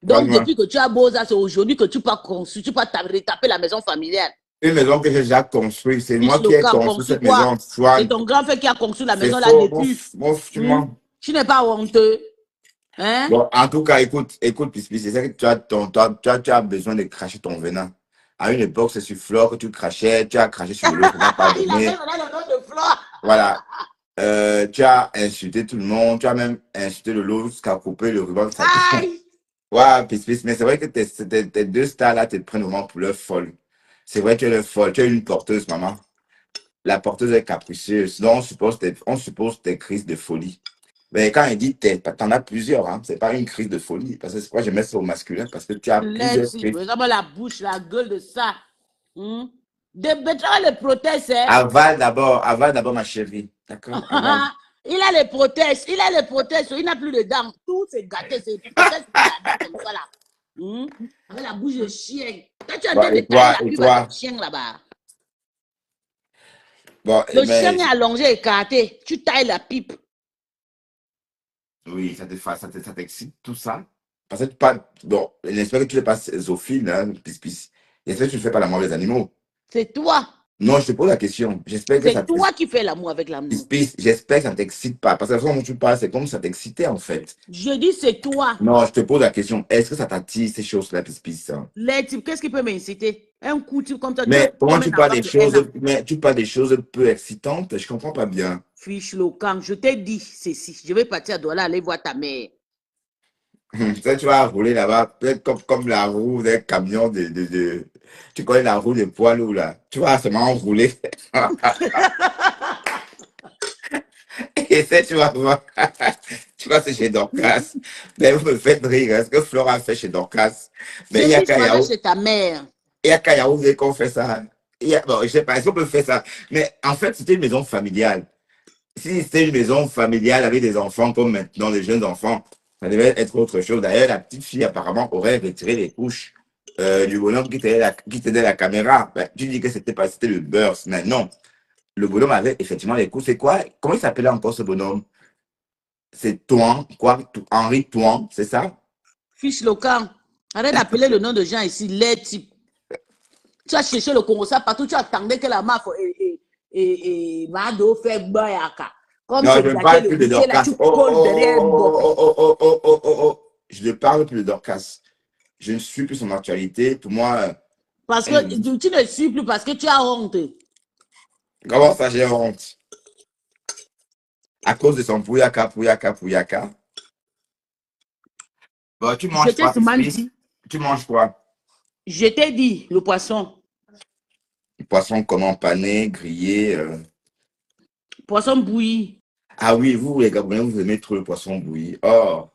Donc, depuis que tu as Boza, c'est aujourd'hui que tu peux construire, tu peux retaper la maison familiale. Une maison que j'ai déjà construite, c'est moi qui ai construit cette maison. C'est ton grand frère qui a construit la maison là depuis. Tu n'es pas honteux. Hein? Bon, en tout cas, écoute, Pispis, c'est ça que tu as besoin de cracher ton venin. À une époque, c'est sur Flore que tu crachais, tu as craché sur l'autre, tu n'as pas donné. Voilà. Tu as insulté tout le monde, tu as même insulté le lot jusqu'à couper le ruban de sa tête. Ouais, Pispis, mais c'est vrai que tes deux stars là te prennent vraiment pour leur folle. C'est vrai que tu es leur folle, tu es une porteuse, maman. La porteuse est capricieuse, donc on suppose tes crises de folie. Mais quand il dit t'en as plusieurs, hein. C'est pas une crise de folie. Parce que c'est pourquoi je mets ça au masculin, parce que tu as plusieurs crises. La bouche, la gueule de ça. Des betteraves, les prothèses. Hein? Avale d'abord, ma chérie. D'accord? Il a les prothèses, il n'a plus de dents. Tout c'est gâté, c'est prothèses comme ça là. Avec la bouche de chien. Quand tu es en train de tailler la pipe chien là-bas. Bon, le chien est allongé, écarté. Tu tailles la pipe. Oui, ça t'excite tout ça. Parce que bon, j'espère que tu n'es pas zoophile, hein, Pispis. J'espère que tu ne fais pas l'amour des animaux. C'est toi. Non, je te pose la question. C'est toi qui fais l'amour avec l'amour. Pispis, j'espère que ça ne t'excite pas. Parce que la façon dont tu parles, c'est comme si ça t'excitait en fait. Je dis c'est toi. Non, je te pose la question. Est-ce que ça t'attire ces choses-là, Pispis? Les types, qu'est-ce qui peut m'inciter? Un coup type comme ça. Mais comment tu parles des choses, tu parles des choses peu excitantes? Je comprends pas bien. Fiche le camp, je t'ai dit ceci. Je vais partir à Douala aller voir ta mère. Ça, tu vas rouler là-bas, peut-être comme la roue d'un camion Tu connais la roue de poids lourd là. Tu vas seulement rouler. Et ça, tu vas voir. Tu vas chez Dorcas. Mais vous me faites rire. Est-ce que Flora a fait chez Dorcas? Mais il y a Kayaou. Chez ta mère. Il y a Kayaou qu'on fait ça. Bon, je sais pas, est-ce qu'on peut faire ça? Mais en fait, c'était une maison familiale. Si c'était une maison familiale avec des enfants comme maintenant, les jeunes enfants, ça devait être autre chose. D'ailleurs, la petite fille apparemment aurait retiré les couches du bonhomme qui tenait la caméra. Ben, tu dis que c'était le burst, mais non. Le bonhomme avait effectivement les couches. C'est quoi? Comment il s'appelait encore ce bonhomme? C'est Touan, quoi? Henri Touan, c'est ça? Fiche le camp. Arrête d'appeler le nom de gens ici, les types. Tu as cherché le Congo, ça partout, tu attendais que la MAF et Mado fait Bayaka. Comme non, je ne parle plus de Dorcas. Je ne parle plus de Dorcas. Je ne suis plus son actualité. Pour moi. Parce que tu ne suis plus parce que tu as honte. Comment ça, j'ai honte? À cause de son pouyaka. Bon, tu manges quoi? Tu manges quoi? Je t'ai dit, le poisson. Le poisson comment? Pané, grillé? Poisson bouilli. Ah oui, vous, les Gabonais, vous aimez trop le poisson bouilli. Oh,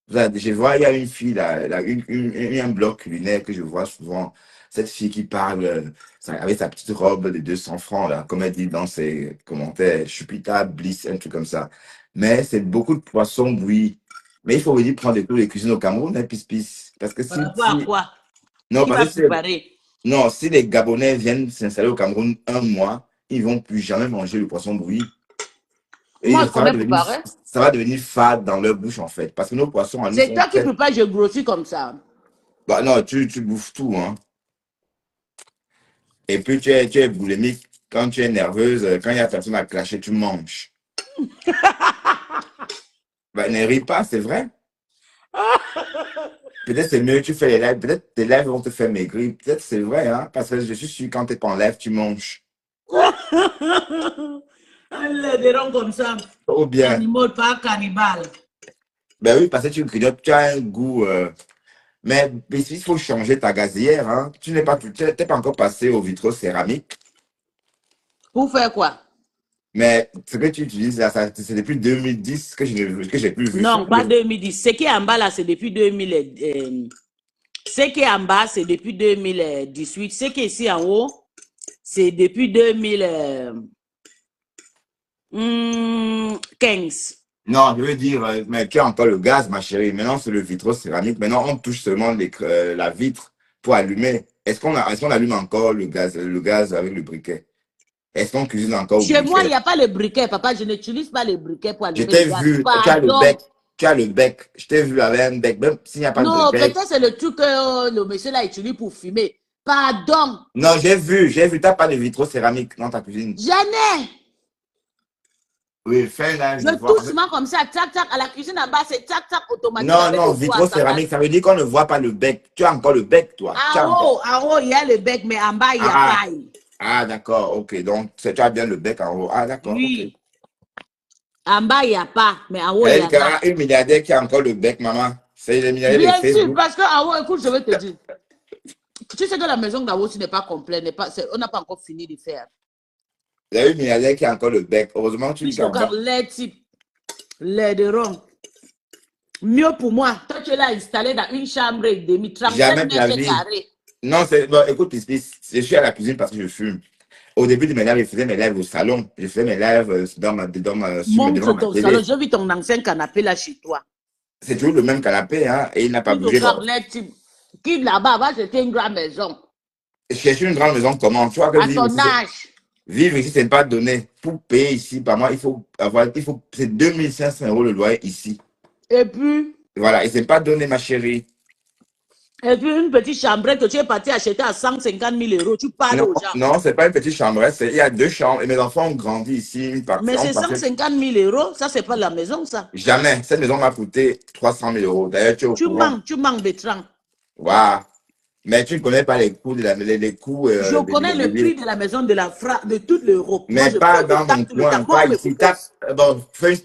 je vois, il y a une fille là, un blog culinaire que je vois souvent. Cette fille qui parle avec sa petite robe de 200 francs, là, comme elle dit dans ses commentaires, Chupita, Bliss, un truc comme ça. Mais c'est beaucoup de poisson bouilli. Mais il faut venir prendre des cours de cuisine au Cameroun, hein, pis. Parce que quoi? Non, non, si les Gabonais viennent s'installer au Cameroun un mois, ils ne vont plus jamais manger le poisson bouilli. Moi, Et je connais préparer. ça va devenir fade dans leur bouche, en fait. Parce que nos poissons, à nous, C'est sont toi qui très... prépares, je grossis comme ça. Bah non, tu bouffes tout, hein. Et puis, tu es boulimique. Quand tu es nerveuse, quand il y a personne à clasher, tu manges. Bah, ne ris pas, c'est vrai. Peut-être c'est mieux, tu fais les lives. Peut-être tes lives vont te faire maigrir. Peut-être c'est vrai, hein. Parce que je suis sûr, quand tu es pas en live, tu manges. Les dérons comme ça. Ou bien, Animal, pas cannibale. ben oui, parce que tu grignotes, tu as un goût. Mais il faut changer ta gazière, hein. Tu n'es pas, t'es pas encore passé au vitraux céramique. Pour faire quoi? Mais ce que tu utilises là, c'est depuis 2010 que j'ai plus vu ça. Non, pas 2010. Ce qui est en bas là, c'est depuis 2000. Ce qui est en bas, c'est depuis 2018. Ce qui est ici en haut, c'est depuis 2015. Non, je veux dire, mais qui a encore le gaz, ma chérie? Maintenant, c'est le vitraux céramique. Maintenant, on touche seulement la vitre pour allumer. Est-ce qu'on allume encore le gaz avec le briquet? Est-ce qu'on cuisine encore au Chez moi, il briquet? n'y a pas le briquet, papa. Je n'utilise pas le briquet pour Je allumer t'ai le gaz. vu, Pardon. tu as le bec. Je t'ai vu avec un bec, même s'il n'y a pas de Non, briquet. peut-être c'est le truc que le monsieur l'a utilisé pour fumer. Pardon. Non, j'ai vu, tu n'as pas de vitraux céramique dans ta cuisine. J'en ai. Oui, fais là, je Je vois. touche souvent comme ça, tac, tac, à la cuisine en bas, c'est tac, tac, automatique. Non, avec non, le vitraux poids, ça céramique, passe. ça veut dire qu'on ne voit pas le bec. Tu as encore le bec, toi. Tu as encore... En haut, il y a le bec, mais en bas, il n'y a Ah, pas. ah d'accord, ok. Donc, tu as bien le bec en haut. Ah, d'accord, ok. Oui. En bas, il n'y a pas, mais en haut, il y Elle en y a. a une milliardaire qui a encore le bec, maman. C'est le milliardaire de Bien sûr, Facebook. parce qu'en haut, écoute, je vais te dire. Tu sais que la maison d'en haut, ce n'est pas complet, on n'a pas encore fini de faire. Il y a une milliardaire qui a encore le bec. Heureusement, tu Puis dis je qu'en bas. regarde les types, les de rond. Mieux pour moi, toi, tu l'as installé dans une chambre et demie, 37 Jamais de la mètres vie. carrés. Non, c'est. Bon, écoute, je suis à la cuisine parce que je fume. Au début de mes lives, je faisais mes lives au salon. Je faisais mes lives devant Montre ma ton télé. salon. J'ai vu ton ancien canapé là chez toi. C'est toujours le même canapé, hein, et il n'a pas Puis je bougé. regarde les types. Qui là-bas, c'était une grande maison. Chercher une grande maison, comment? Tu vois que À ton âge. vivre ici, c'est pas donné. Pour payer ici, par mois, c'est 2500 € le loyer ici. Et puis Voilà, et c'est pas donné, ma chérie. une petite chambrette que tu es parti acheter à 150 000 €. Tu parles Non, aux gens. non, c'est pas une petite chambrette, il y a 2 chambres, et mes enfants ont grandi ici, Mais c'est 150 000 €. Ça, c'est pas la maison, ça. Jamais. Cette maison m'a coûté 300 000 €. D'ailleurs, tu es au courant. Tu manques Bertrand. Waouh. Mais tu ne connais pas les coûts les coûts Je de connais le l'immobilier. prix de la maison de toute l'Europe. Moi, Mais je pas paye dans le temps mon tout le coin, temps. pas Bon, me ici. propose. Bon, fais une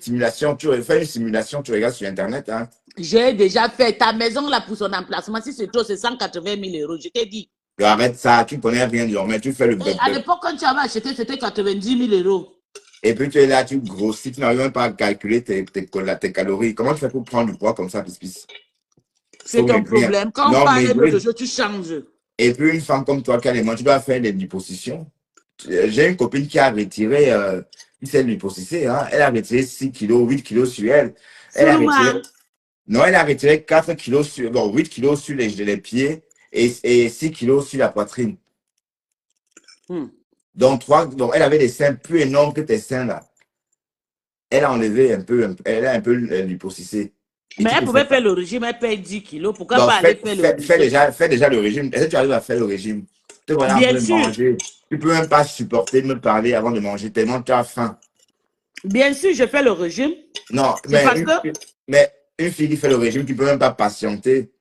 simulation, tu regardes sur Internet. Hein. J'ai déjà fait ta maison là pour son emplacement. Si c'est trop, c'est 180 000 €. Je t'ai dit. Arrête ça, tu ne connais rien du mais tu fais le Et à l'époque, quand tu avais acheté, c'était 90 000 €. Et puis tu es là, tu grossis, tu n'arrives même pas à calculer tes calories. Comment tu fais pour prendre du poids comme ça, pis? C'est ton problème. Quand on parle de choses, tu changes. Et puis une femme comme toi qui a les mains, tu dois faire des liposuctions. J'ai une copine qui a retiré, qui s'est liposucée, hein. Elle a retiré 6 kilos, 8 kilos sur elle. Elle a retiré, non, elle a retiré 4 kilos sur, bon, 8 kilos sur les pieds et 6 kilos sur la poitrine. Donc, elle avait des seins plus énormes que tes seins là. Elle a enlevé elle a un peu liposucée. Mais elle pouvait faire le régime, elle paye 10 kilos. Pourquoi pas aller faire le régime? Fais déjà le régime. Est-ce que tu arrives à faire le régime? Tu peux Bien sûr. manger. Tu peux même pas supporter de me parler avant de manger tellement tu as faim. Bien sûr, je fais le régime. Non, mais une fille qui fait le régime, tu peux même pas patienter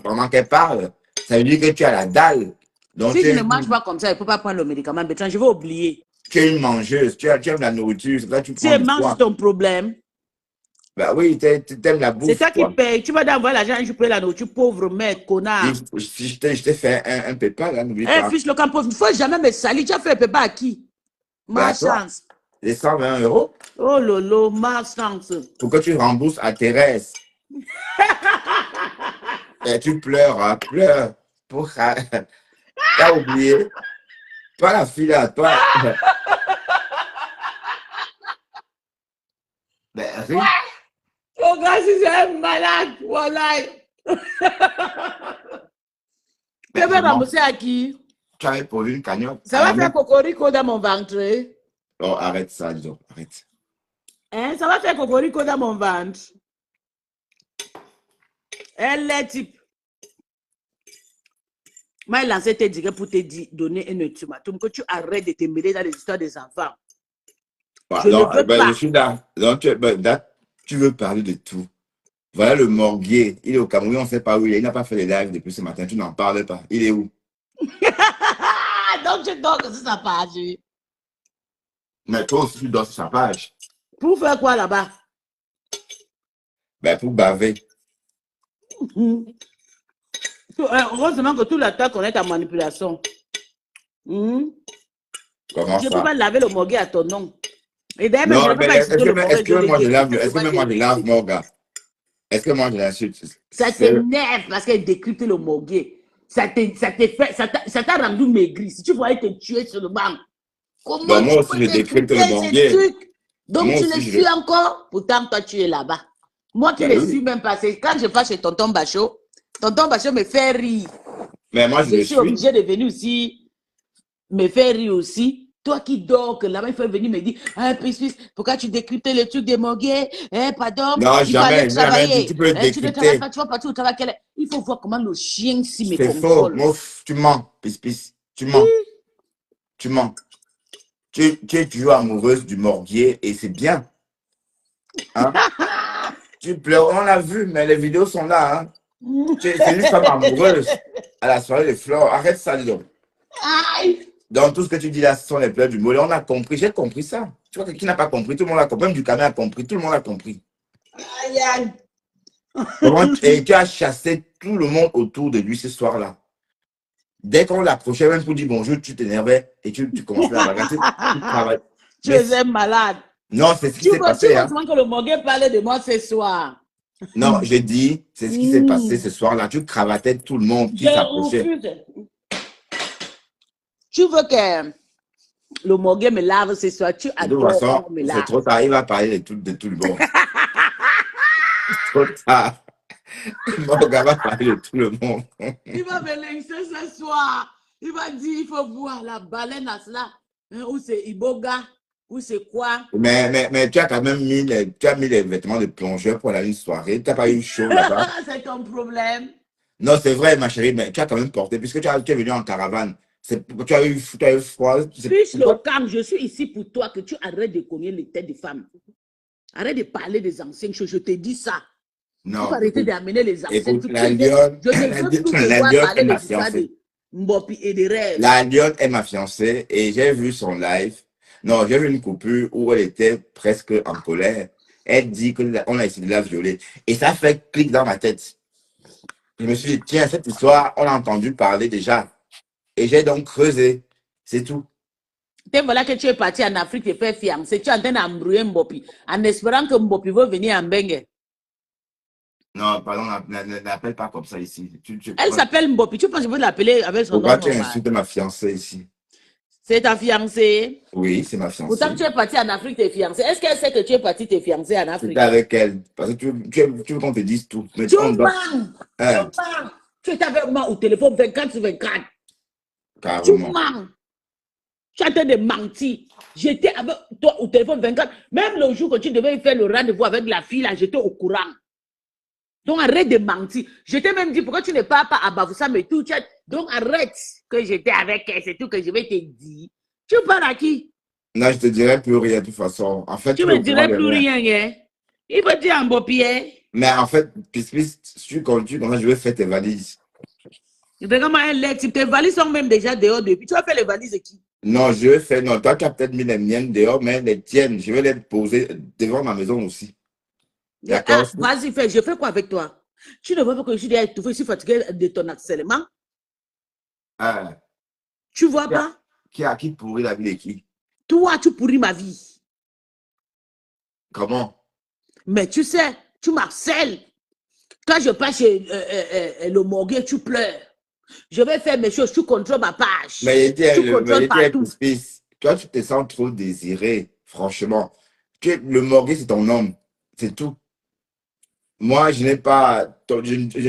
pendant qu'elle parle. Ça veut dire que tu as la dalle. Donc, si je ne mange pas comme ça, il ne faut pas prendre le médicament. Bertrand, je vais oublier. Tu es une mangeuse, tu aimes la nourriture. Là, tu si elle mange, c'est ton problème. Bah oui, tu aimes la bouffe. C'est toi qui paye. Tu vas d'envoyer l'argent, je paye la nourriture, pauvre mec, connard. Si je t'ai fait un PayPal, là, n'oublie pas. Un fils, le camp pauvre, il ne faut jamais me salir. Tu as fait un PayPal à qui? Ma chance. Les 120 €. Oh lolo, ma chance. Pour que tu rembourses à Thérèse. Et tu pleures, hein, pleure. T'as oublié. Toi, la fille là, toi. Ben, ris. Oh, gars, si c'est un malade, voilà. Tu veux rembourser à qui? Tu avais posé une cagnotte. Ça va faire cocorico dans mon ventre. Oh, arrête ça, disons, arrête. Hein, ça va faire cocorico dans mon ventre. Elle est type. Moi, il lancé tes direct pour te donner un ultimatum que tu arrêtes de te mêler dans les histoires des enfants. Je Non, ne veux ben, pas. je suis là. Donc, tu veux parler de tout. Voilà le morguier. Il est au Cameroun, on ne sait pas où il est. Il n'a pas fait les lives depuis ce matin. Tu n'en parles pas. Il est où? Donc, je dors sur sa page. Mais toi aussi, tu dors sur sa page. Pour faire quoi là-bas? Ben, pour baver. Heureusement que tout le temps connaît ta manipulation. Comment Je ne peux ça? pas laver le morguet à ton nom. Et d'ailleurs, Non, je ne peux mais pas insulter le morguet. est-ce que moi je lave, est-ce que même moi je lave mon gars? Est-ce que moi je l'insulte? Ça t'énerve parce qu'elle décrypte le morguet. Ça t'a rendu maigri. Si tu voyais te tuer sur le banc. Comment Donc, moi tu aussi, peux je décrypte décrypter le ces morguet. trucs? Donc, Moi tu aussi, le je suis encore. Pourtant, toi, tu es là-bas. Moi, tu Ben ne oui. suis même pas. C'est quand je passe chez tonton Bachot me fait rire. Mais moi, je Je le suis suis. obligée de venir aussi me faire rire aussi. Toi qui dors, que là-bas, il faut venir me dire, ah, puis, pourquoi tu décryptes le truc des morguets? Pardon, Non, il faut aller jamais, jamais. travailler. Tu peux le Tu ne travailles décrypter. pas, tu vas partir au travail. Il faut voir comment le chien s'y me C'est faux. contrôle. Mouf, tu mens. Pis. Tu mens. Tu mens. Tu es toujours amoureuse du morguier et c'est bien. Hein? Tu pleures, on l'a vu, mais les vidéos sont là. Hein? C'est une femme amoureuse à la soirée des fleurs. Arrête ça, dis donc. Aïe! Donc, tout ce que tu dis là, ce sont les pleurs du mollet. On a compris. J'ai compris ça. Tu vois, qui n'a pas compris? Tout le monde a compris. Même du Cameroun a compris. Tout le monde a compris. Aïe, aïe! Et tu as chassé tout le monde autour de lui ce soir-là. Dès qu'on l'approchait, même pour dire bonjour, tu t'énervais et tu commençais à regarder. Tu es malade. Non, c'est ce qui Tu s'est veux passé. Hein. que le morguet parle de moi ce soir. Non, j'ai dit, c'est ce qui s'est passé ce soir-là. Tu cravatais tout le monde qui s'approchait. Tu veux que le morguet me lave ce soir. Tu De toute adores façon, qu'on me c'est lave. trop tard. Il va parler de tout le monde. Trop tard. Mon gars va parler de tout le monde. Il va me laisser ce soir. Il va dire, il faut voir la baleine à cela. Hein, ou c'est Iboga, ou c'est quoi. Mais tu as quand même mis les vêtements de plongeur pour aller à une soirée. Tu n'as pas eu chaud là-bas. C'est ton problème. Non, c'est vrai, ma chérie, mais tu as quand même porté, puisque tu es venu en caravane. Tu as eu froid. Puisse le calme, je suis ici pour toi, que tu arrêtes de cogner les têtes des femmes. Arrête de parler des anciennes choses. Je te dis ça. Non. Il faut arrêter d'amener les anciennes. Écoute, la lionne, je ne veux plus te voir parler de ça, de Mbopi et des rêves. La lionne est ma fiancée et j'ai vu son live. Non, j'ai vu une coupure où elle était presque en colère. Elle dit qu'on a essayé de la violer. Et ça fait clic dans ma tête. Je me suis dit, tiens, cette histoire, on a entendu parler déjà. Et j'ai donc creusé. C'est tout. Et voilà que tu es parti en Afrique et faire fiancé. Tu es en train d'embrouiller Mbopi en espérant que Mbopi va venir en Bengue. Non, pardon, n'appelle pas comme ça ici. Elle s'appelle Mbopi. Tu penses que je peux l'appeler avec son nom Pourquoi tu normal? insultes ma fiancée ici? C'est ta fiancée? Oui, c'est ma fiancée. Pourtant, tu es parti en Afrique, tu es fiancé. Est-ce qu'elle sait que tu es parti, tu es fiancé en Afrique? C'était avec elle. Parce que tu veux qu'on te dise tout. Mais Tu on mens! Hein? Tu mens! Tu étais avec moi au téléphone 24 sur 24. Tu Carrément. mens! Tu es en train de mentir. J'étais avec toi au téléphone 24. Même le jour que tu devais faire le rendez-vous avec la fille, là, j'étais au courant. Donc arrête de mentir. Je t'ai même dit pourquoi tu ne parles pas à Bafoussa, mais tout. Donc arrête que j'étais avec elle, c'est tout que je vais te dire. Tu parles à qui? Non, je te dirai plus rien de toute façon. En fait, Tu me dirais plus rien, hein? Il va dire en beau pied. Mais en fait, si tu continues comme ça, je vais faire tes valises. Regarde-moi un lait. Tes valises sont même déjà dehors depuis. Tu vas faire les valises de qui? Non, je vais faire. Non, toi, tu as peut-être mis les miennes dehors, mais les tiennes, je vais les poser devant ma maison aussi. D'accord? Vas-y, fais. Je fais quoi avec toi? Tu ne vois pas que je suis étouffé, je suis fatigué de ton harcèlement? Tu vois pas? Qui pourrit la vie de qui? Toi, tu pourris ma vie. Comment? Mais tu sais, tu m'harcèles. Quand je passe chez le morguet, tu pleures. Je vais faire mes choses, tu contrôles ma page. Mais tu contrôles partout. Toi, tu te sens trop désiré, franchement. Le morguet, c'est ton homme. C'est tout. Moi, je n'ai pas.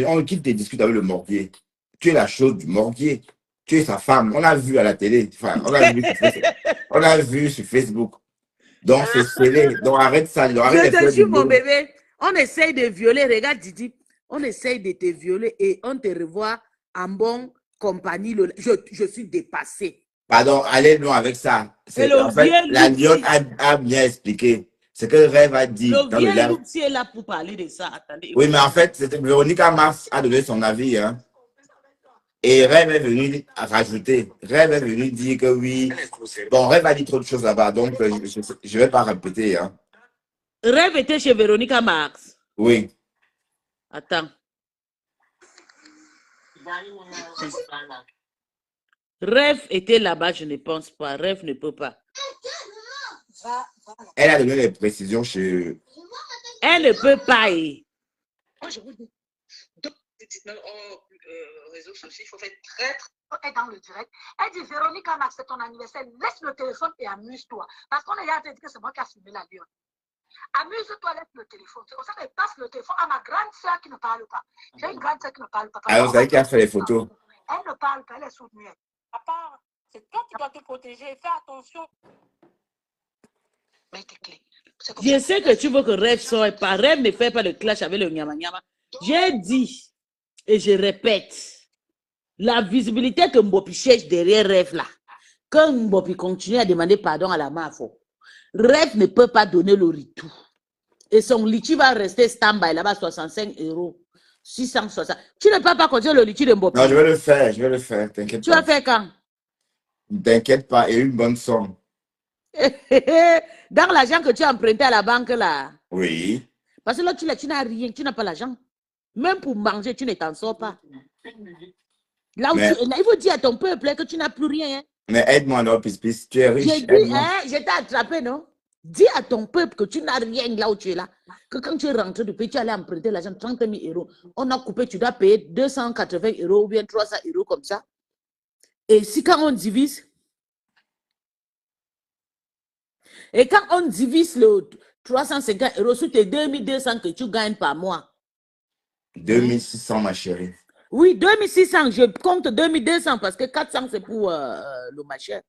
On quitte et discute avec le morguet. Tu es la chose du morguet. Tu es sa femme. On l'a vu à la télé. Enfin, on l'a vu sur Facebook. Donc, c'est scellé. Donc, arrête ça. Donc, arrête Je les te fleurs jure, de mon l'eau. bébé, on essaye de violer. Regarde, Didi, on essaye de te violer et on te revoit en bonne compagnie. Je suis dépassée. Pardon, allez loin avec ça. Et le En fait, vieux la lionne Luxi, a bien expliqué. Ce que Rêve a dit le dans le vieux live. Luxi est là pour parler de ça. Attendez, Oui, mais écoutez. en fait, c'était Véronica Mars a donné son avis. Hein. Et Rêve est venu rajouter. Rêve est venu dire que oui. Bon, Rêve a dit trop de choses là-bas, donc je ne vais pas répéter. Hein. Rêve était chez Véronica Mars. Oui. Attends. Rêve était là-bas, je ne pense pas. Rêve ne peut pas. Elle a donné les précisions chez... Elle ne peut pas. Moi, je vous dis, donc, réseaux sociaux, il faut faire très, est dans le direct. Elle dit, Véronica Max, c'est ton anniversaire, laisse le téléphone et amuse-toi. Parce qu'on est là à te dire que c'est moi qui a filmé la lionne. Amuse-toi, laisse le téléphone. C'est comme ça qu'elle passe le téléphone à ma grande soeur qui ne parle pas. J'ai une grande soeur qui ne parle pas. Alors, vous savez qui a fait les photos? Elle ne parle pas, elle est soutenue. À part, c'est toi qui dois te protéger. Fais attention. mets tes clés. C'est comme Je ça. sais que tu veux que Rêve soit pas. Rêve ne fait pas de clash avec le Nyama Nyama. J'ai dit, et je répète, la visibilité que Mbopi cherche derrière Rêve là, quand Mbopi continue à demander pardon à la Mafo, Rêve ne peut pas donner le ritou. Et son litchi va rester stand-by là-bas, 65 €. 660. Tu ne peux pas continuer le litchi de Mbopi. Non, je vais le faire, t'inquiète Tu pas. vas faire quand? T'inquiète pas, et une bonne somme. Dans l'argent que tu as emprunté à la banque là. Oui. Parce que là, tu n'as rien, tu n'as pas l'argent. Même pour manger, tu ne t'en sors pas. Là où Mais- il faut dire à ton peuple que tu n'as plus rien. Hein. Mais aide-moi, non, Pis, tu es riche, J'ai dit, aide-moi. hein, je t'ai attrapé, non? Dis à ton peuple que tu n'as rien là où tu es là. Que quand tu es rentré du pays, tu allais emprunter l'argent, 30 000 €. On a coupé, tu dois payer 280 € ou bien 300 € comme ça. Et si quand on divise, et quand on divise le 350 € sur tes 2200 que tu gagnes par mois. 2600, ma chérie. Oui, 2600, je compte 2200 parce que 400 c'est pour le machin.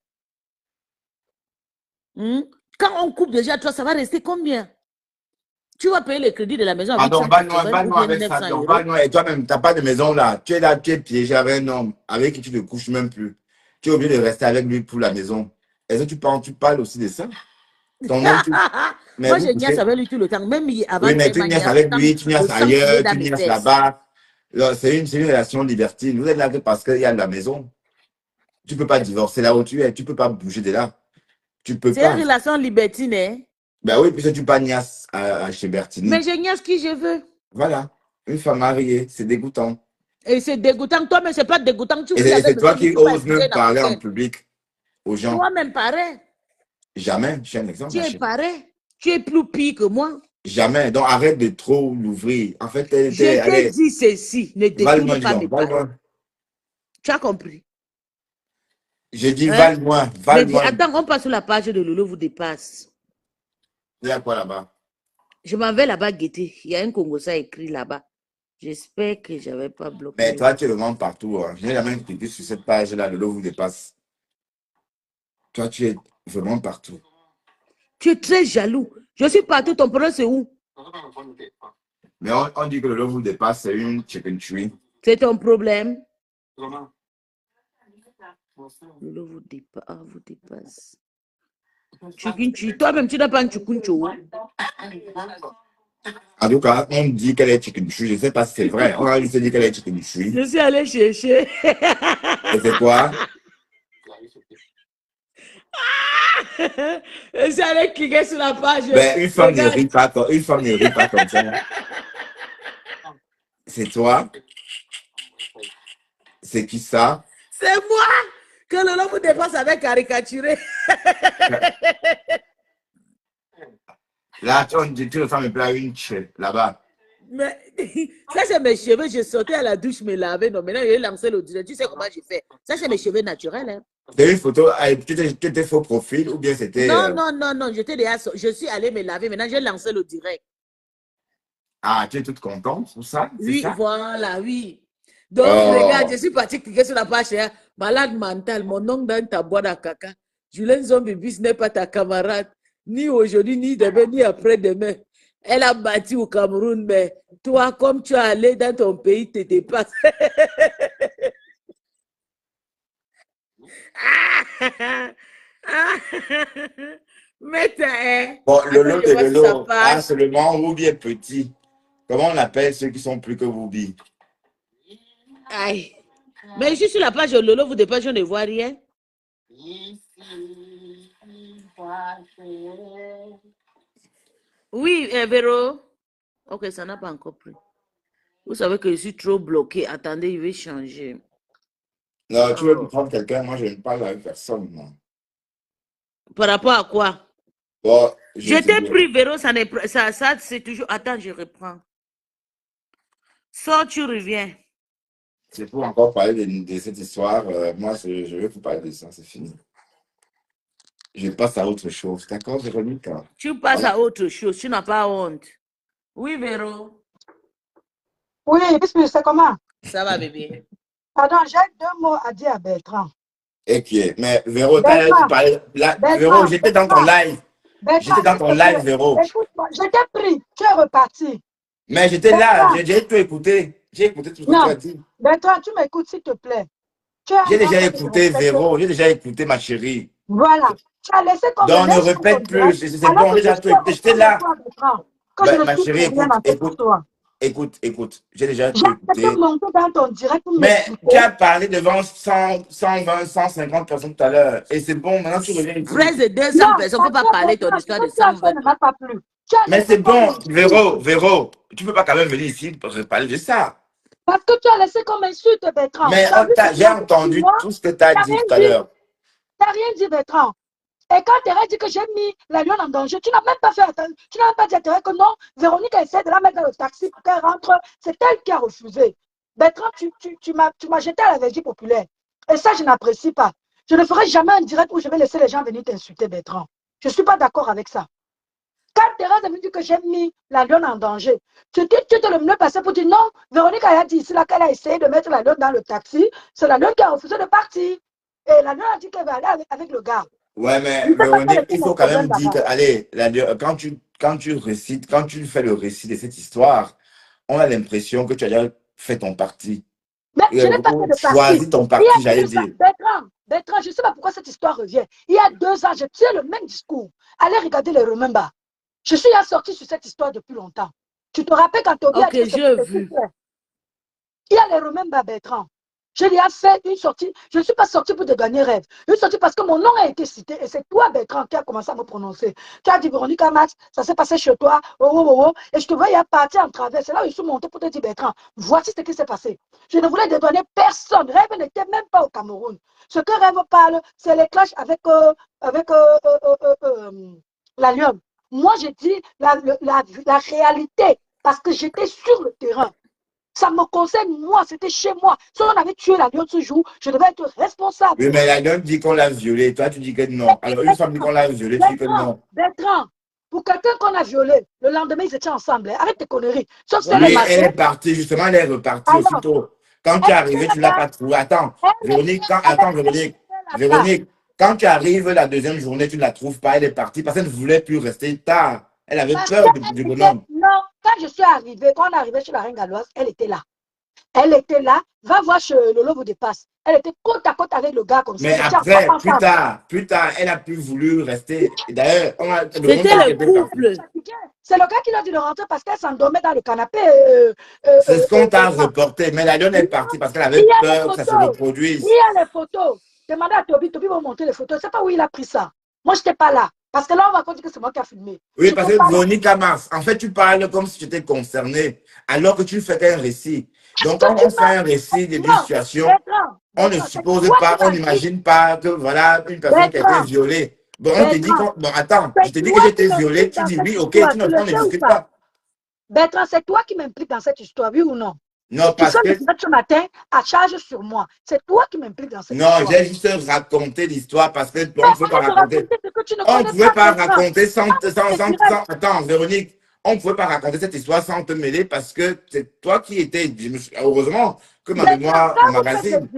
Quand on coupe déjà, toi, ça va rester combien? Tu vas payer le crédit de la maison avec Pardon, 180 va ou loin bien avec ça. 900 Donc, €. va loin. Et toi-même, tu n'as pas de maison là. Tu es là, tu es piégé avec un homme avec qui tu ne couches même plus. Tu es obligé de rester avec lui pour la maison. Est-ce que tu parles aussi de ça? Ton homme, mais Moi, vous je couchez. niaise avec lui tout le temps. Même avant Oui, mais de tu faire niaises ma avec niaise, lui, tu niaises le sang coulait ailleurs, dans tu mes niaises fesses. là-bas. C'est une relation libertine. Vous êtes là que parce qu'il y a de la maison. Tu ne peux pas divorcer là où tu es. Tu ne peux pas bouger de là. Tu peux C'est une pas. relation libertine, hein? Ben oui, puisque tu pas niaise chez Bertini. Mais je niaise qui je veux. Voilà. Une femme mariée, c'est dégoûtant. Et c'est dégoûtant. Toi, mais c'est pas dégoûtant. Tu Et vis avec c'est toi monsieur, qui tu peux pas oses épouser même parler en l'Africaine. public aux gens. Toi-même, pareil. Jamais. Je suis un exemple. Tu ma es chérie. pareil. Tu es plus pire que moi. Jamais. Donc arrête de trop l'ouvrir. En fait, Je t'ai dit ceci. Ne va loin, détourne dis pas mes donc. Va paroles. loin. Tu as compris? J'ai dit, Hein? va loin. Va Mais dis, loin. attends, on passe sur la page de Lolo vous dépasse. Il y a quoi là-bas? Je m'en vais là-bas guetter. Il y a un Congolais écrit là-bas. J'espère que je n'avais pas bloqué. Mais toi, tu es vraiment partout. Hein. Je n'ai jamais cliqué sur cette page-là. Le lot vous dépasse. Toi, tu es vraiment partout. Tu es très jaloux. Je suis partout. Ton problème, c'est où? Mais on dit que le lot vous dépasse, c'est une chicken tree. C'est ton problème. Lolo vous dépasse. Ah, vous dépasse. Toi-même, tu n'as pas un chukuncho. En tout cas, on dit qu'elle est chicken tree. Je ne sais pas si c'est vrai. On a juste dit qu'elle est chicken tree. Je suis allé chercher. Et c'est quoi? Je suis allé cliquer sur la page. Ben, une femme ne Regarde. rit pas comme, une femme ne rit pas comme ça. C'est toi? C'est qui ça? C'est moi que Lolo vous dépasse avec caricaturé. Là, on dit que la femme me plaît une chè, là-bas. Mais ça, c'est mes cheveux. Je sortais à la douche me laver. Non, maintenant, j'ai lancé le direct. Tu sais comment j'ai fait? Ça, c'est mes cheveux naturels. Hein. C'était une photo, tu étais faux profil ou bien c'était... Non. J'étais déjà. Je suis allé me laver. Maintenant, j'ai lancé le direct. Ah, tu es toute contente pour ça? C'est Oui, ça? voilà, oui. Donc, Oh. regarde, je suis parti cliquer sur la page. Hein. Malade mental, mon oncle dans ta boîte à caca. Julien Zombie Bis n'est pas ta camarade. Ni aujourd'hui, ni demain, ni après-demain. Elle a bâti au Cameroun, mais toi, comme tu es allé dans ton pays, tu te dépasses. Mais Bon, attends, Lolo je de vois sur sa Lolo. Ah, page. seulement Ruby est petit. Comment on appelle ceux qui sont plus que Ruby? Aïe. Mais je suis sur la page de Lolo, vous dépêchez, je ne vois rien. Oui, Véro. Ok, ça n'a pas encore pris. Vous savez que je suis trop bloqué. Attendez, je vais changer. Non, tu veux prendre quelqu'un, moi je ne parle avec personne. Non. Par rapport à quoi? Bon, Je t'ai pris, Véro, ça c'est toujours... Attends, je reprends. Sors, tu reviens. C'est pour encore parler de cette histoire. Moi, je vais vous parler de ça, c'est fini. Je passe à autre chose. D'accord, Véronique? Tu passes à autre chose, tu n'as pas honte. Oui, Véro. Oui, puisque c'est comment? Ça va, bébé. Pardon, j'ai 2 mots à dire à Bertrand. Et qui est? Mais Véro, Bertrand, Véro, j'étais dans ton live. Bertrand, J'étais dans ton live, Véro. écoute-moi, je t'ai pris, tu es reparti. Mais j'étais là, j'ai tout écouté. J'ai écouté tout ce que tu as dit. Bertrand, tu m'écoutes, s'il te plaît. J'ai déjà écouté, Véro. J'ai déjà écouté, ma chérie. Voilà. Tu as laissé comme donc, ne répète plus. C'est bon, j'ai déjà tout écouté. J'étais là. Ma chérie, écoute. J'ai déjà tout écouté. Dans ton direct mais tu as parlé devant 100, 120, 150 personnes tout à l'heure. Et c'est bon, maintenant tu reviens ici. Près de 200 personnes, on ne peut pas parler de ton histoire de 120. Mais c'est bon, Véro, tu ne peux pas quand même venir ici pour parler de ça. Parce que tu as laissé comme insulte, Bertrand. Mais j'ai entendu tout ce que tu as dit tout à l'heure. Tu n'as rien dit, Bertrand. Et quand Thérèse dit que j'ai mis la lionne en danger, tu n'as même pas fait attention. Tu n'as même pas dit à Thérèse que non, Véronique a essayé de la mettre dans le taxi pour qu'elle rentre. C'est elle qui a refusé. Bertrand, tu m'as jeté à la Vergie populaire. Et ça, je n'apprécie pas. Je ne ferai jamais un direct où je vais laisser les gens venir t'insulter, Bertrand. Je ne suis pas d'accord avec ça. Quand Thérèse me dit que j'ai mis la lionne en danger, tu te le mieux passé pour dire non, Véronique a dit ici là qu'elle a essayé de mettre la lionne dans le taxi. C'est la lionne qui a refusé de partir. Et la lionne a dit qu'elle va aller avec le gars. Ouais, mais Véronique, il faut quand même dire que, allez, quand tu récites, quand tu fais le récit de cette histoire, on a l'impression que tu as déjà fait ton parti. Mais je n'ai pas fait de choisi ton parti, j'allais dire. Bertrand, je ne sais pas pourquoi cette histoire revient. Il y a 2 ans, je tiens le même discours. Allez regarder les Remember. Je suis sorti sur cette histoire depuis longtemps. Tu te rappelles quand Toby a dit que j'ai vu. Il y a les Remember, Bertrand. Je lui ai fait une sortie. Je ne suis pas sortie pour te gagner rêve. Une sortie parce que mon nom a été cité. Et c'est toi, Bertrand, qui a commencé à me prononcer. Tu as dit, Véronique Max, ça s'est passé chez toi. Et je te voyais partir en travers. C'est là où je suis monté pour te dire, Bertrand, voici ce qui s'est passé. Je ne voulais dédouaner personne. Rêve n'était même pas au Cameroun. Ce que Rêve parle, c'est les clashs avec la Lyon. Moi, j'ai dit la réalité parce que j'étais sur le terrain. Ça me concerne, moi, c'était chez moi. Si on avait tué la lionne ce jour, je devais être responsable. Oui, mais la lionne dit qu'on l'a violée. Toi, tu dis que non. Alors, une femme dit qu'on l'a violée, tu dis que non. Bertrand, pour quelqu'un qu'on a violé, le lendemain, ils étaient ensemble. Arrête tes conneries. Sauf oui, elle est partie, justement, elle est repartie aussitôt. Quand tu es arrivé, tu ne l'as pas trouvé. Attends, Véronique, quand tu arrives la deuxième journée, tu ne la trouves pas, elle est partie parce qu'elle ne voulait plus rester tard. Elle avait peur du bonhomme. Non, quand je suis arrivée, quand on est arrivé chez la reine galloise, elle était là. Elle était là. Va voir chez Lolo vous dépasse. Elle était côte à côte avec le gars comme ça. Mais après, plus tard, elle a plus voulu rester. D'ailleurs, c'était le couple. C'est le gars qui lui a dit de rentrer parce qu'elle s'endormait dans le canapé. C'est ce qu'on t'a reporté. Mais la lionne est partie parce qu'elle avait peur que ça se reproduise. Il y a les photos. Demandez à Toby. Toby va montrer les photos. Je ne sais pas où il a pris ça. Moi, je n'étais pas là. Parce que là, on va dire que c'est moi qui ai filmé. Oui, parce que Véronique Mars, en fait, tu parles comme si tu étais concerné, alors que tu fais qu'un récit. Donc, quand on fait un récit d'une situation, on ne suppose pas, on n'imagine pas que voilà, une personne qui a été violée. Bon, on te dit bon, attends, je te dis que j'ai été violée, tu dis oui, ok, on ne discute pas. Bertrand, c'est toi qui m'impliques dans cette histoire, oui ou non? Non, parce que ce matin, à charge sur moi. C'est toi qui m'impliques dans cette histoire. Non, j'ai juste raconté l'histoire parce que on ne pouvait pas raconter. On ne pouvait pas raconter sans. Attends, Véronique, on ne pouvait pas raconter cette histoire sans te mêler parce que c'est toi qui étais. Heureusement que ma mémoire magazine.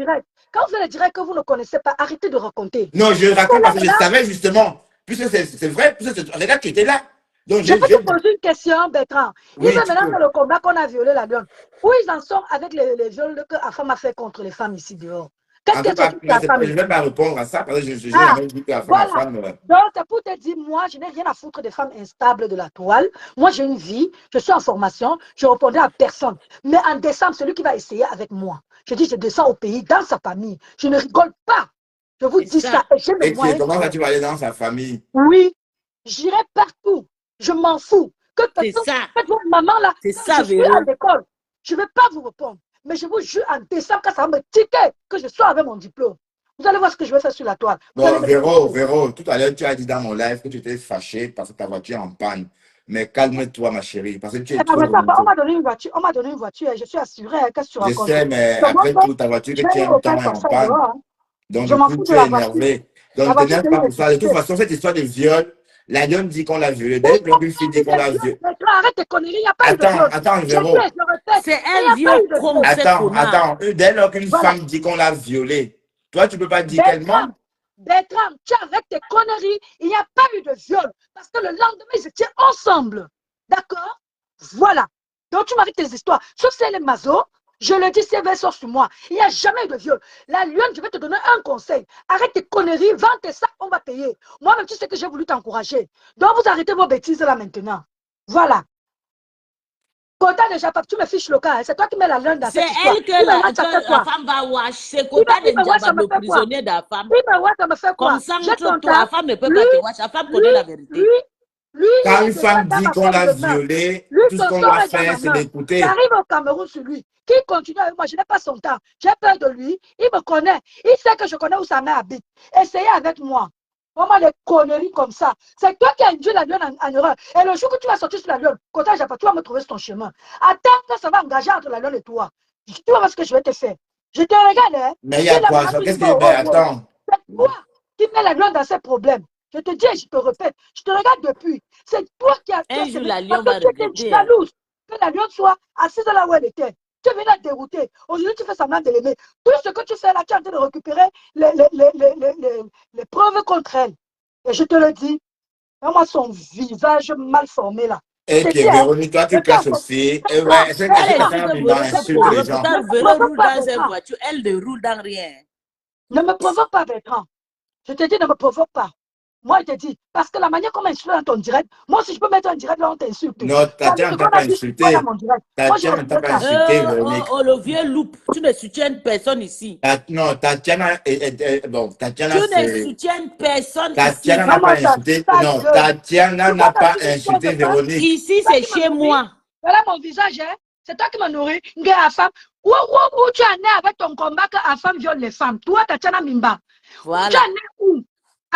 Quand vous allez dire que vous ne connaissez pas, arrêtez de raconter. Non, je raconte parce que je savais justement Puisque c'est vrai, puisque regarde, tu étais là. Donc, Je peux te poser une question, Bertrand. Oui, Il veut maintenant que le combat qu'on a violé la lionne, où ils en sont avec les viols que la femme a fait contre les femmes ici dehors? Qu'est-ce en tout qu'elle cas, s'occupe de la femme? je ne vais pas répondre à ça parce que je n'ai Ah, jamais dit que la voilà. femme. Donc, c'est pour te dire, moi, je n'ai rien à foutre des femmes instables de la toile. Moi, j'ai une vie, je suis en formation, je répondrai à personne. Mais en décembre, celui qui va essayer avec moi, je dis, je descends au pays, dans sa famille. Je ne rigole pas. Je vous dis ça. Et j'ai Et le moyen. comment ça, tu vas aller dans sa famille? Oui, j'irai partout. Je m'en fous. Que C'est personne, ça. faites votre maman là, C'est quand ça, je suis Véro. à l'école, je ne vais pas vous répondre. Mais je vous jure, en décembre, quand ça va me tiquer, que je sois avec mon diplôme. Vous allez voir ce que je vais faire sur la toile. Bon, Véro, tout à l'heure, tu as dit dans mon live que tu étais fâché parce que ta voiture est en panne. Mais calme-toi, ma chérie, parce que tu es trop remonté. On m'a donné une voiture, et je suis assurée. Qu'est-ce que tu Je racontes? sais, mais après tout, ta voiture que tu as un temps est en panne. Donc, Je du m'en coup, fous tu de es la voiture. énervé. La Donc, ne voiture, t'énerve pas pour ça. De toute façon, cette histoire de viol, la lionne dit qu'on l'a violée. Dès qu'une fille dit qu'on l'a violée. Arrête tes conneries, il n'y a pas eu de viol. Attends, Je Véro. répète, C'est il n'y un a pas vieux eu de con, viol. c'est connard. Dès lors qu'une Voilà. femme dit qu'on l'a violée, toi, tu ne peux pas dire qu'elle ment. Bertrand, tu arrêtes tes conneries. Il n'y a pas eu de viol. Parce que le lendemain, ils étaient ensemble. D'accord? Voilà. Donc, tu m'arrêtes tes histoires. Sauf si elle est maso, je le dis, c'est versant sur moi. Il n'y a jamais eu de viol. La lionne, je vais te donner un conseil. Arrête tes conneries, vends tes sacs, on va payer. Moi-même, tu sais que j'ai voulu t'encourager. Donc, vous arrêtez vos bêtises là maintenant. Voilà. Kota déjà, tu me fiches le cas. C'est toi qui mets la lionne dans cette histoire. C'est elle que la femme va wash. C'est Kota de Ndjaba, le prisonnier de la femme. Ça me fait quoi? Comme ça, la femme ne peut pas te wash. La femme connaît la vérité. Quand une femme dit qu'on l'a violée, tout ce qu'on doit faire, c'est d'écouter. J'arrive au Cameroun sur lui. Qui continue avec moi, je n'ai pas son temps. J'ai peur de lui. Il me connaît. Il sait que je connais où sa mère habite. Essayez avec moi. Vraiment des conneries comme ça. C'est toi qui as induit la lionne en erreur. Et le jour que tu vas sortir sur la lionne, Kota Japa, tu vas me trouver sur ton chemin. Attends que ça va engager entre la lionne et toi. Tu vas voir ce que je vais te faire. Je te regarde. Hein. Mais il y a quoi? Qu'est-ce qu'il y a? Attends. C'est toi qui mets la lionne dans ses problèmes. Je te dis et je te répète, je te regarde depuis. C'est toi qui as fait. Un jour, la lionne va regretter. regretter. Jalouse que la lionne soit assise là où elle était. Tu es venu la dérouter. Aujourd'hui, tu fais semblant de l'aimer. Tout ce que tu fais là, tu es en train de récupérer les preuves contre elle. Et je te le dis, moi, son visage mal formé là. Et puis, Véronique, toi, tu casses aussi. Et ouais, c'est insulte les gens. Véro roule dans une voiture, elle ne roule dans rien. Ne me provoque pas, Bertrand. Je te dis, ne me provoque pas. Moi, je te dis, parce que la manière comme insulte dans ton direct, moi, si je peux mettre un direct là, on t'insulte. Non, Tatiana ne t'a pas insulté. Tatiana ne t'a pas insulté, Véronique. Oh, le vieux loup, tu ne soutiens personne ici. Non, Tatiana, bon, Tatiana, tu ne soutiens personne ici. Tatiana n'a pas insulté. Non, Tatiana n'a pas insulté Véronique. Ici, c'est chez moi. Voilà mon visage, hein. C'est toi qui m'as nourri, à femme. Où tu es né avec ton combat que la femme viole les femmes? Toi, Tatiana Mimba. Voilà. Tu es né où?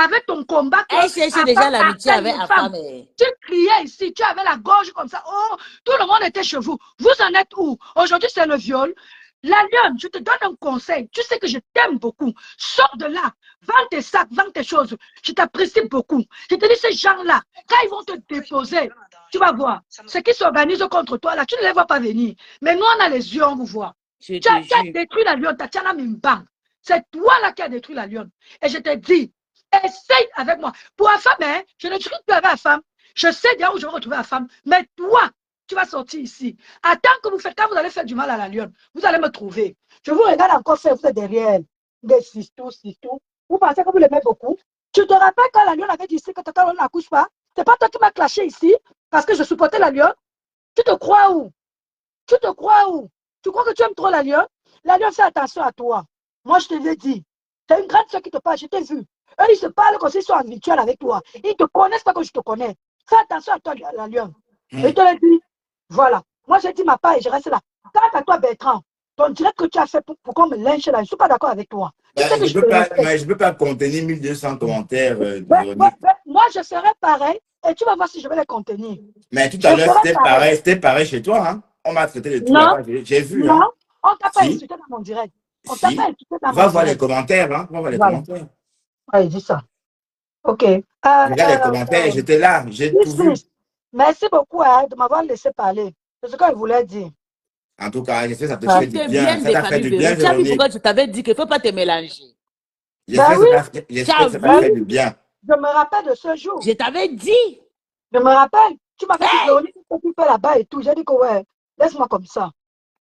Avec ton combat. Elle cherchait déjà l'amitié avec la femme. Tu criais ici, tu avais la gorge comme ça. Oh, tout le monde était chez vous. Vous en êtes où? Aujourd'hui, c'est le viol. La lionne, je te donne un conseil. Tu sais que je t'aime beaucoup. Sors de là. Vends tes sacs, vends tes choses. Je t'apprécie beaucoup. Je te dis, ces gens-là, quand ils vont te déposer, tu vas voir. Ceux qui s'organisent contre toi, là, tu ne les vois pas venir. Mais nous, on a les yeux, on vous voit. Tu as détruit la lionne, Tatiana Mimbang. C'est toi là qui as détruit la lionne. Et je te dis, essaye avec moi. Pour la femme, hein, je ne discute plus avec la femme. Je sais bien où je vais retrouver la femme. Mais toi, tu vas sortir ici. Attends que vous faites, quand vous allez faire du mal à la lionne, vous allez me trouver. Je vous regarde encore faire, vous êtes derrière elle. Des sistous. Vous pensez que vous l'aimez beaucoup? Tu te rappelles quand la lionne avait dit ici que ta ne n'accouche pas? C'est pas toi qui m'as clashé ici parce que je supportais la lionne? Tu te crois où? Tu te crois où? Tu crois que tu aimes trop la lionne? La lionne fait attention à toi. Moi, je te l'ai dit. C'est une grande soeur qui te parle, je t'ai vu. Eux, ils se parlent comme s'ils sont habituels avec toi. Ils ne te connaissent pas comme je te connais. Fais attention à toi, la lionne. Je te l'ai dit. Voilà. Moi, j'ai dit ma part et je reste là. Quant à toi, Bertrand, ton direct que tu as fait pour qu'on me lynche là, je ne suis pas d'accord avec toi. Je ne peux pas contenir 1200 commentaires. Moi, je serai pareil et tu vas voir si je vais les contenir. Mais tout à l'heure, c'était pareil chez toi. Hein? On m'a traité de tout. J'ai vu. Non, hein? on ne t'a pas insulté dans mon direct. On t'a pas insulté dans mon direct. Va voir les commentaires. Hein? Va voir les commentaires. Ouais, dis ça. Ok. Regarde les commentaires, j'étais là, j'ai tout vu. Merci beaucoup de m'avoir laissé parler. C'est ce que je voulais dire. En tout cas, j'espère que ça te fait du bien. Ça t'a fait du bien, Véronique. Pourquoi je t'avais dit qu'il ne faut pas te mélanger? J'espère que ça t'a fait du bien. Je me rappelle de ce jour. Je t'avais dit. Je me rappelle. Tu m'avais dit, Hey! Véronique, qu'est-ce que tu fais là-bas et tout. J'ai dit que ouais, laisse-moi comme ça.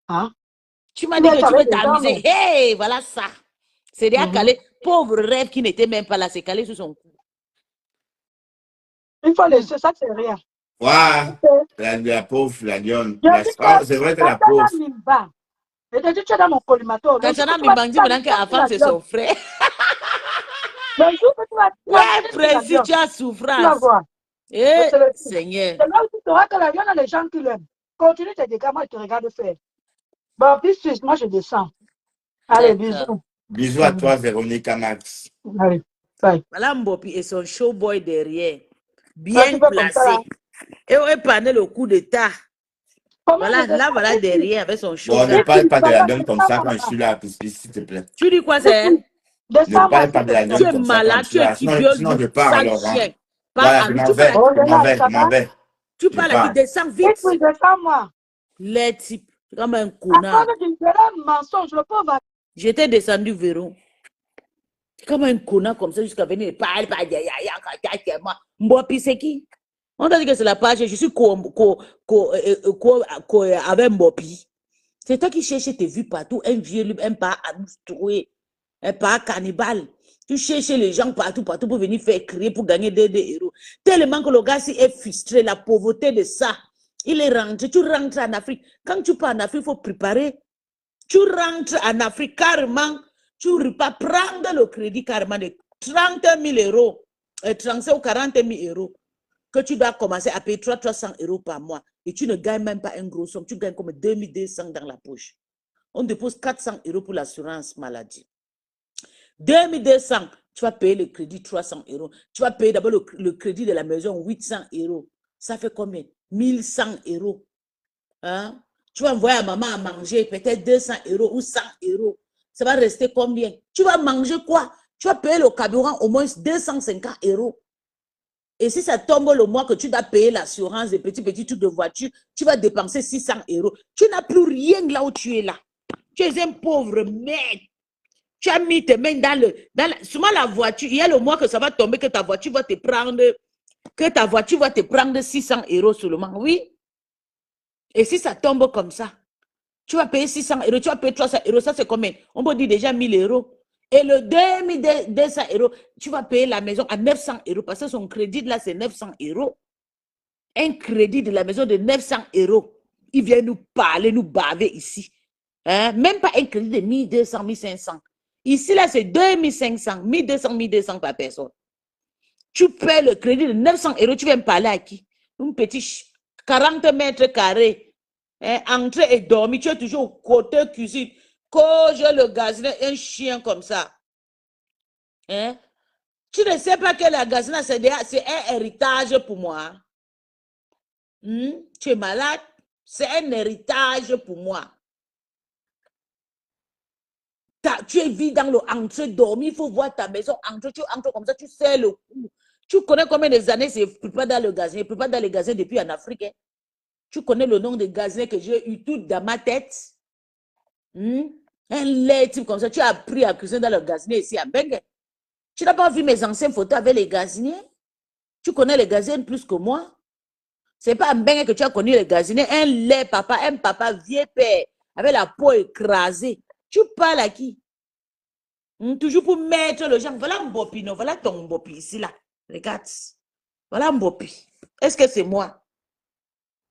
Hein? Tu m'as dit Mais que tu t'avais veux des gens, t'amuser. mais... Hey, voilà ça. C'est déjà Mhm. calé. Pauvre rêve qui n'était même pas là, c'est calé sur son cou. Il faut laisser ça, c'est rien. Ouais, Ok. la pauvre, la lionne. Je dis Oh, que c'est vrai, t'es la Tatiana pauvre. Mimba, et tu es dans mon collimateur. Le jour que Tatiana tu vas Mimbangi, maintenant planifier sur qu'Afam, la c'est lionne, son frère. le jour que tu vas Ouais, planifier sur la précis, lionne, tu as tu vas souffrance. voir. Je Eh, te le dis. Seigneur. C'est là où tu sauras que la lionne a les gens qui l'aiment. Continue tes dégâts, moi je te regarde faire. Bon, puis suisse, moi je descends. Allez, D'accord. bisous. Bisous à toi, Véronique Max. Allez, bye. Voilà Mbopi et son showboy derrière. Là, tu Bien fais comme ça là. placé. Et on est pané le coup d'état. Comment Voilà, je là, descends? voilà derrière avec son Bon, show ne gars. parle pas de la Papa, lionne comme ça descends-moi quand je là. suis là, s'il te plaît. Tu dis quoi, c'est? Ne Descends-moi, parle s'il pas de te la plaît. Tu lionne es comme ça quand je malade, suis tu es là. qui Sinon, viole, sinon je loup, pars sale alors. Hein. chien. Voilà, Parle à lui. Tu parles à Oh, je m'en vais, ça je m'en va? vais. tu Je parles à qui? pars. Descends Et vite. puis, descends-moi. Les types, comme un À connard. cause du vrai mensonge, le pauvre. J'étais descendu Véron. Comme un connard comme ça jusqu'à venir. Parle, moi. Mbopi, c'est qui? On t'a dit que c'est la page. Je suis avec Mbopi. C'est toi qui cherchais tes vues partout. Un vieux loup, un pas à nous trouver. Un pas cannibale. Tu cherchais les gens partout pour venir faire crier pour gagner des héros. Tellement que le gars est frustré, la pauvreté de ça. Il est rentré. Tu rentres en Afrique. Quand tu pars en Afrique, il faut préparer. Tu rentres en Afrique carrément. Tu ne pas prendre le crédit carrément de 30 000 euros, 35 ou 40 000 euros, que tu dois commencer à payer 300 euros par mois. Et tu ne gagnes même pas un gros somme. Tu gagnes comme 2200 dans la poche. On dépose 400 euros pour l'assurance maladie. 2200, tu vas payer le crédit 300 euros. Tu vas payer d'abord le crédit de la maison 800 euros. Ça fait combien? 1100 euros. Hein? Tu vas envoyer à maman à manger peut-être 200 euros ou 100 euros. Ça va rester combien? Tu vas manger quoi? Tu vas payer le carburant au moins 250 euros. Et si ça tombe le mois que tu dois payer l'assurance des petits trucs de voiture, tu vas dépenser 600 euros. Tu n'as plus rien là où tu es là. Tu es un pauvre mec. Tu as mis tes mains souvent la voiture, il y a le mois que ça va tomber, que ta voiture va te prendre 600 euros seulement. Oui. Et si ça tombe comme ça, tu vas payer 600 euros, tu vas payer 300 euros, ça c'est combien? On peut dire déjà 1000 euros. Et le 2200 euros, tu vas payer la maison à 900 euros parce que son crédit là c'est 900 euros. Un crédit de la maison de 900 euros. Il vient nous parler, nous baver ici. Hein? Même pas un crédit de 1200, 1500. Ici là c'est 2500, 1200 par personne. Tu payes le crédit de 900 euros, tu viens me parler à qui? Un petit 40 mètres carrés. Hein, entrer et dormir, tu es toujours au côté cuisine. Quand j'ai le gazinet, un chien comme ça. Hein? Tu ne sais pas que la gazinet, c'est un héritage pour moi. Tu es malade? C'est un héritage pour moi. Tu es vide dans le entrer, dormir, il faut voir ta maison. Tu entres comme ça, tu sais le coup. Tu connais combien d'années c'est pas dans le gazinet? Pas dans le gazinet depuis en Afrique. Hein? Tu connais le nom de gazinet que j'ai eu tout dans ma tête? Un lait type comme ça, tu as appris à cuisiner dans le gazinet ici à Bengue. Tu n'as pas vu mes anciennes photos avec les gaziniers? Tu connais les gaziniers plus que moi? C'est pas à Bengue que tu as connu les gaziniers. Un lait papa, un papa vieux père, avec la peau écrasée. Tu parles à qui? Toujours pour mettre le genre. Voilà Mbopi, non? Voilà ton Mbopi ici, là. Regarde. Voilà Mbopi. Est-ce que c'est moi?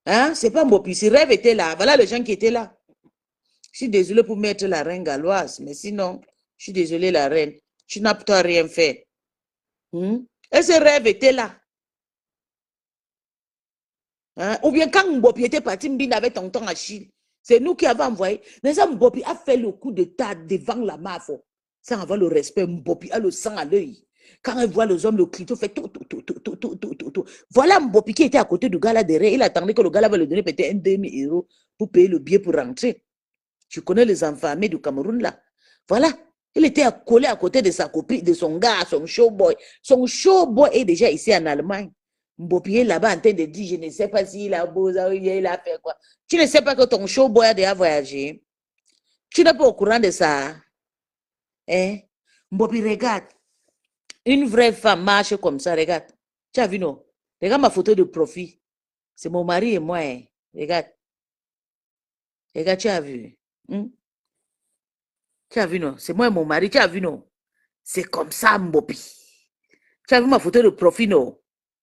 Hein? C'est pas Mbopi. Si Rêve était là, voilà les gens qui étaient là. Je suis désolée pour mettre la reine galloise, mais sinon, je suis désolée, la reine. Tu n'as pas rien fait. Et ce Rêve était là. Hein? Ou bien quand Mbopi était parti, Mbina avait tonton Achille. C'est nous qui avons envoyé. Mais ça, Mbopi a fait le coup de tas devant la MAF. Sans avoir le respect, Mbopi a le sang à l'œil. Quand elle voit les hommes, le clito fait tout. Voilà Mbopi qui était à côté du gars là derrière. Il attendait que le gars là va lui donner peut-être 1-2 000 euros pour payer le billet pour rentrer. Tu connais les enfamés du Cameroun là. Voilà. Il était collé à côté de sa copine, de son gars, son showboy. Son showboy est déjà ici en Allemagne. Mbopi est là-bas en train de dire, je ne sais pas s'il a beau, il a fait quoi. Tu ne sais pas que ton showboy a déjà voyagé. Tu n'es pas au courant de ça. Hein? Mbopi, regarde. Une vraie femme marche comme ça, regarde. Tu as vu, non? Regarde ma photo de profil. C'est mon mari et moi. Hein. Regarde. Regarde, tu as vu. Tu as vu, non? C'est moi et mon mari, tu as vu, non? C'est comme ça, Mbopi. Tu as vu ma photo de profil, non?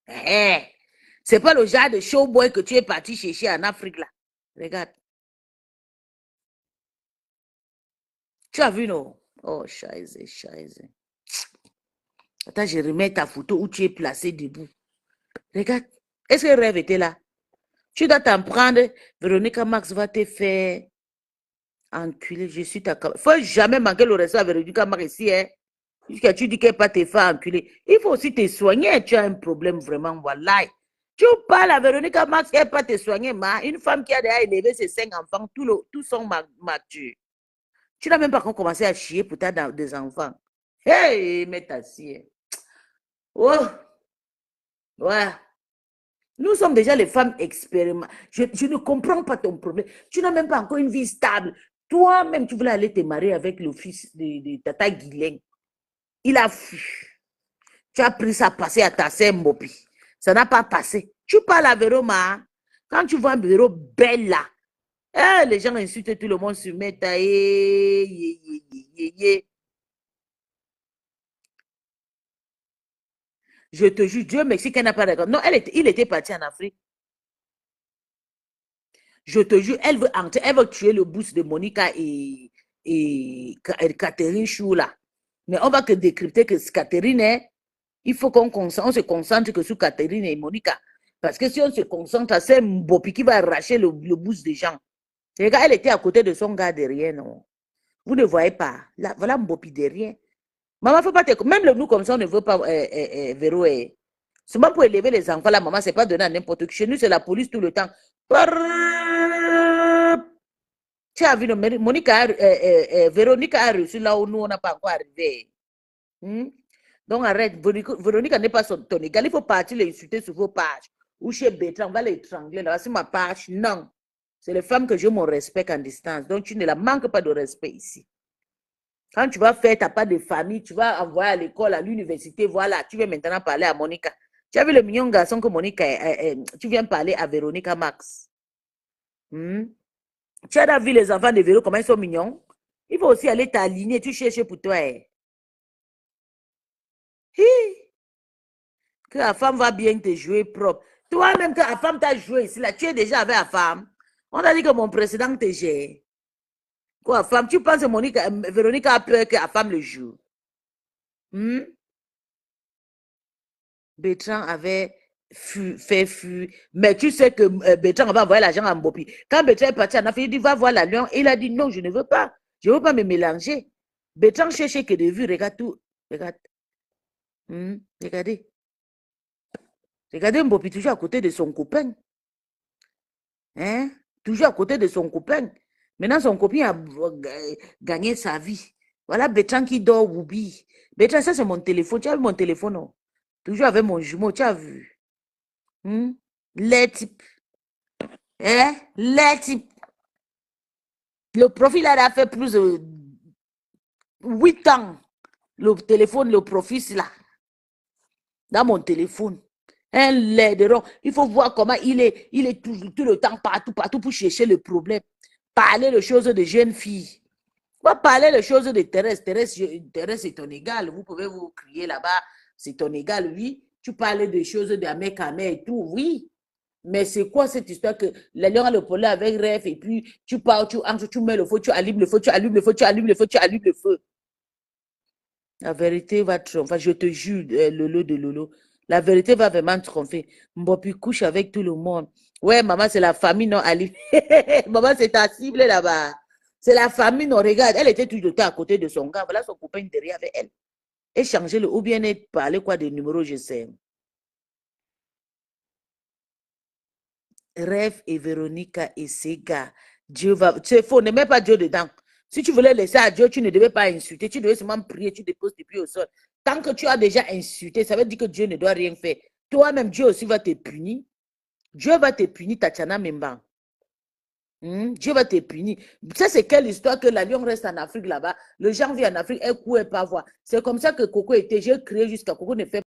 C'est pas le genre de showboy que tu es parti chercher en Afrique, là. Regarde. Tu as vu, non? Oh, scheiße. Attends, je remets ta photo où tu es placé debout. Regarde. Est-ce que le rêve était là? Tu dois t'en prendre. Véronica Max va te faire enculer. Je suis ta... Faut jamais manquer le respect à Véronica Max ici, hein. Jusqu'à tu dis qu'elle ne pas te faire enculer. Il faut aussi te soigner. Tu as un problème vraiment, voilà. Tu parles à Véronica Max, elle ne pas te soigner, ma. Une femme qui a déjà élevé ses 5 enfants, tous sont matures. Tu n'as même pas encore commencé à chier pour ta des enfants. Hey, mais ta scie. Oh, ouais. Nous sommes déjà les femmes expérimentées. Je ne comprends pas ton problème. Tu n'as même pas encore une vie stable. Toi-même, tu voulais aller te marier avec le fils de Tata Guilain. Il a fui. Tu as pris ça passer à ta sœur Mbopi. Ça n'a pas passé. Tu parles à Véro, ma. Quand tu vois un Véro belle là, les gens insultent tout le monde sur Meta. Je te jure, Dieu merci qu'elle n'a pas regardé. Non, il était parti en Afrique. Je te jure, elle veut tuer le boost de Monica et Catherine Chou là. Mais on va que décrypter que Catherine est. Il faut qu'on se concentre que sur Catherine et Monica. Parce que si on se concentre, c'est Mbopi qui va arracher le boost des gens. Regarde, elle était à côté de son gars derrière, non? Vous ne voyez pas. Là, voilà Mbopi derrière. Maman, faut pas te... Même nous, comme ça, on ne veut pas Véro. Seulement pour élever les enfants, là, maman, c'est pas donné à n'importe qui. Chez nous, c'est la police tout le temps. Tu as vu, Monica, Véronica a reçu là où nous, on n'a pas encore arrivé. Donc, arrête. Véronica n'est pas ton égal. Il faut partir les insulter sur vos pages. Ou chez Bertrand, on va l'étrangler. Là, c'est ma page. Non. C'est les femmes que j'ai mon respect en distance. Donc, tu ne la manques pas de respect ici. Quand tu vas faire, tu n'as pas de famille, tu vas envoyer à l'école, à l'université, voilà, tu veux maintenant parler à Monica. Tu as vu le mignon garçon que Monica, tu viens parler à Véronica Max. Tu as vu les enfants de Véro, comment ils sont mignons? Il faut aussi aller t'aligner, tu cherches pour toi. Que la femme va bien te jouer propre. Toi-même, que la femme t'a joué ici, là, tu es déjà avec la femme. On a dit que mon précédent te gère. Quoi, femme, tu penses que Véronica a peur que la femme le joue? Bertrand avait fait fuir. Mais tu sais que Bertrand va envoyer l'argent à Mbopi. Quand Bertrand est parti en Afrique, il dit va voir la lion. Il a dit non, je ne veux pas. Je ne veux pas me mélanger. Bertrand cherchait que de vue. Regarde tout. Regarde. Regardez. Regardez Mbopi toujours à côté de son copain. Hein? Toujours à côté de son copain. Maintenant, son copain a gagné sa vie. Voilà Bertrand qui dort Woubi. Bertrand, ça c'est mon téléphone. Tu as vu mon téléphone, non? Toujours avec mon jumeau, tu as vu? Les types. Les types. Le profil a fait plus de 8 ans. Le téléphone, le profil, c'est là. Dans mon téléphone. Un laideron. Il faut voir comment il est tout le temps partout pour chercher le problème. Parler de choses de jeunes filles. Pas parler de choses de Thérèse. Thérèse, c'est ton égal. Vous pouvez vous crier là-bas. C'est ton égal, oui. Tu parles de choses d'Américains et tout, oui. Mais c'est quoi cette histoire que les lions a le problème avec Rêve et puis tu pars, tu mets le feu, tu allumes le feu, tu allumes le feu, tu allumes le feu, tu allumes le feu. La vérité va tromper. Je te jure, Lolo de Lolo. La vérité va vraiment tromper. Mbopi couche avec tout le monde. Ouais, maman, c'est la famille, non, Ali. Maman, c'est ta cible là-bas. C'est la famille, non, regarde. Elle était tout le temps à côté de son gars. Voilà son copain derrière avec elle. Échanger le ou bien parler quoi des numéros, je sais. Rêve et Véronica et ses gars. Dieu va. C'est faux, ne mets pas Dieu dedans. Si tu voulais laisser à Dieu, tu ne devais pas insulter. Tu devais seulement prier, tu déposes tes pieds au sol. Tant que tu as déjà insulté, ça veut dire que Dieu ne doit rien faire. Toi-même, Dieu aussi va te punir. Dieu va te punir, Tatiana Memba. Dieu va te punir. Ça, c'est quelle histoire que l'avion reste en Afrique là-bas. Le gens vient en Afrique, un coup, et pas voir. C'est comme ça que Coco était. J'ai créé jusqu'à Coco ne fait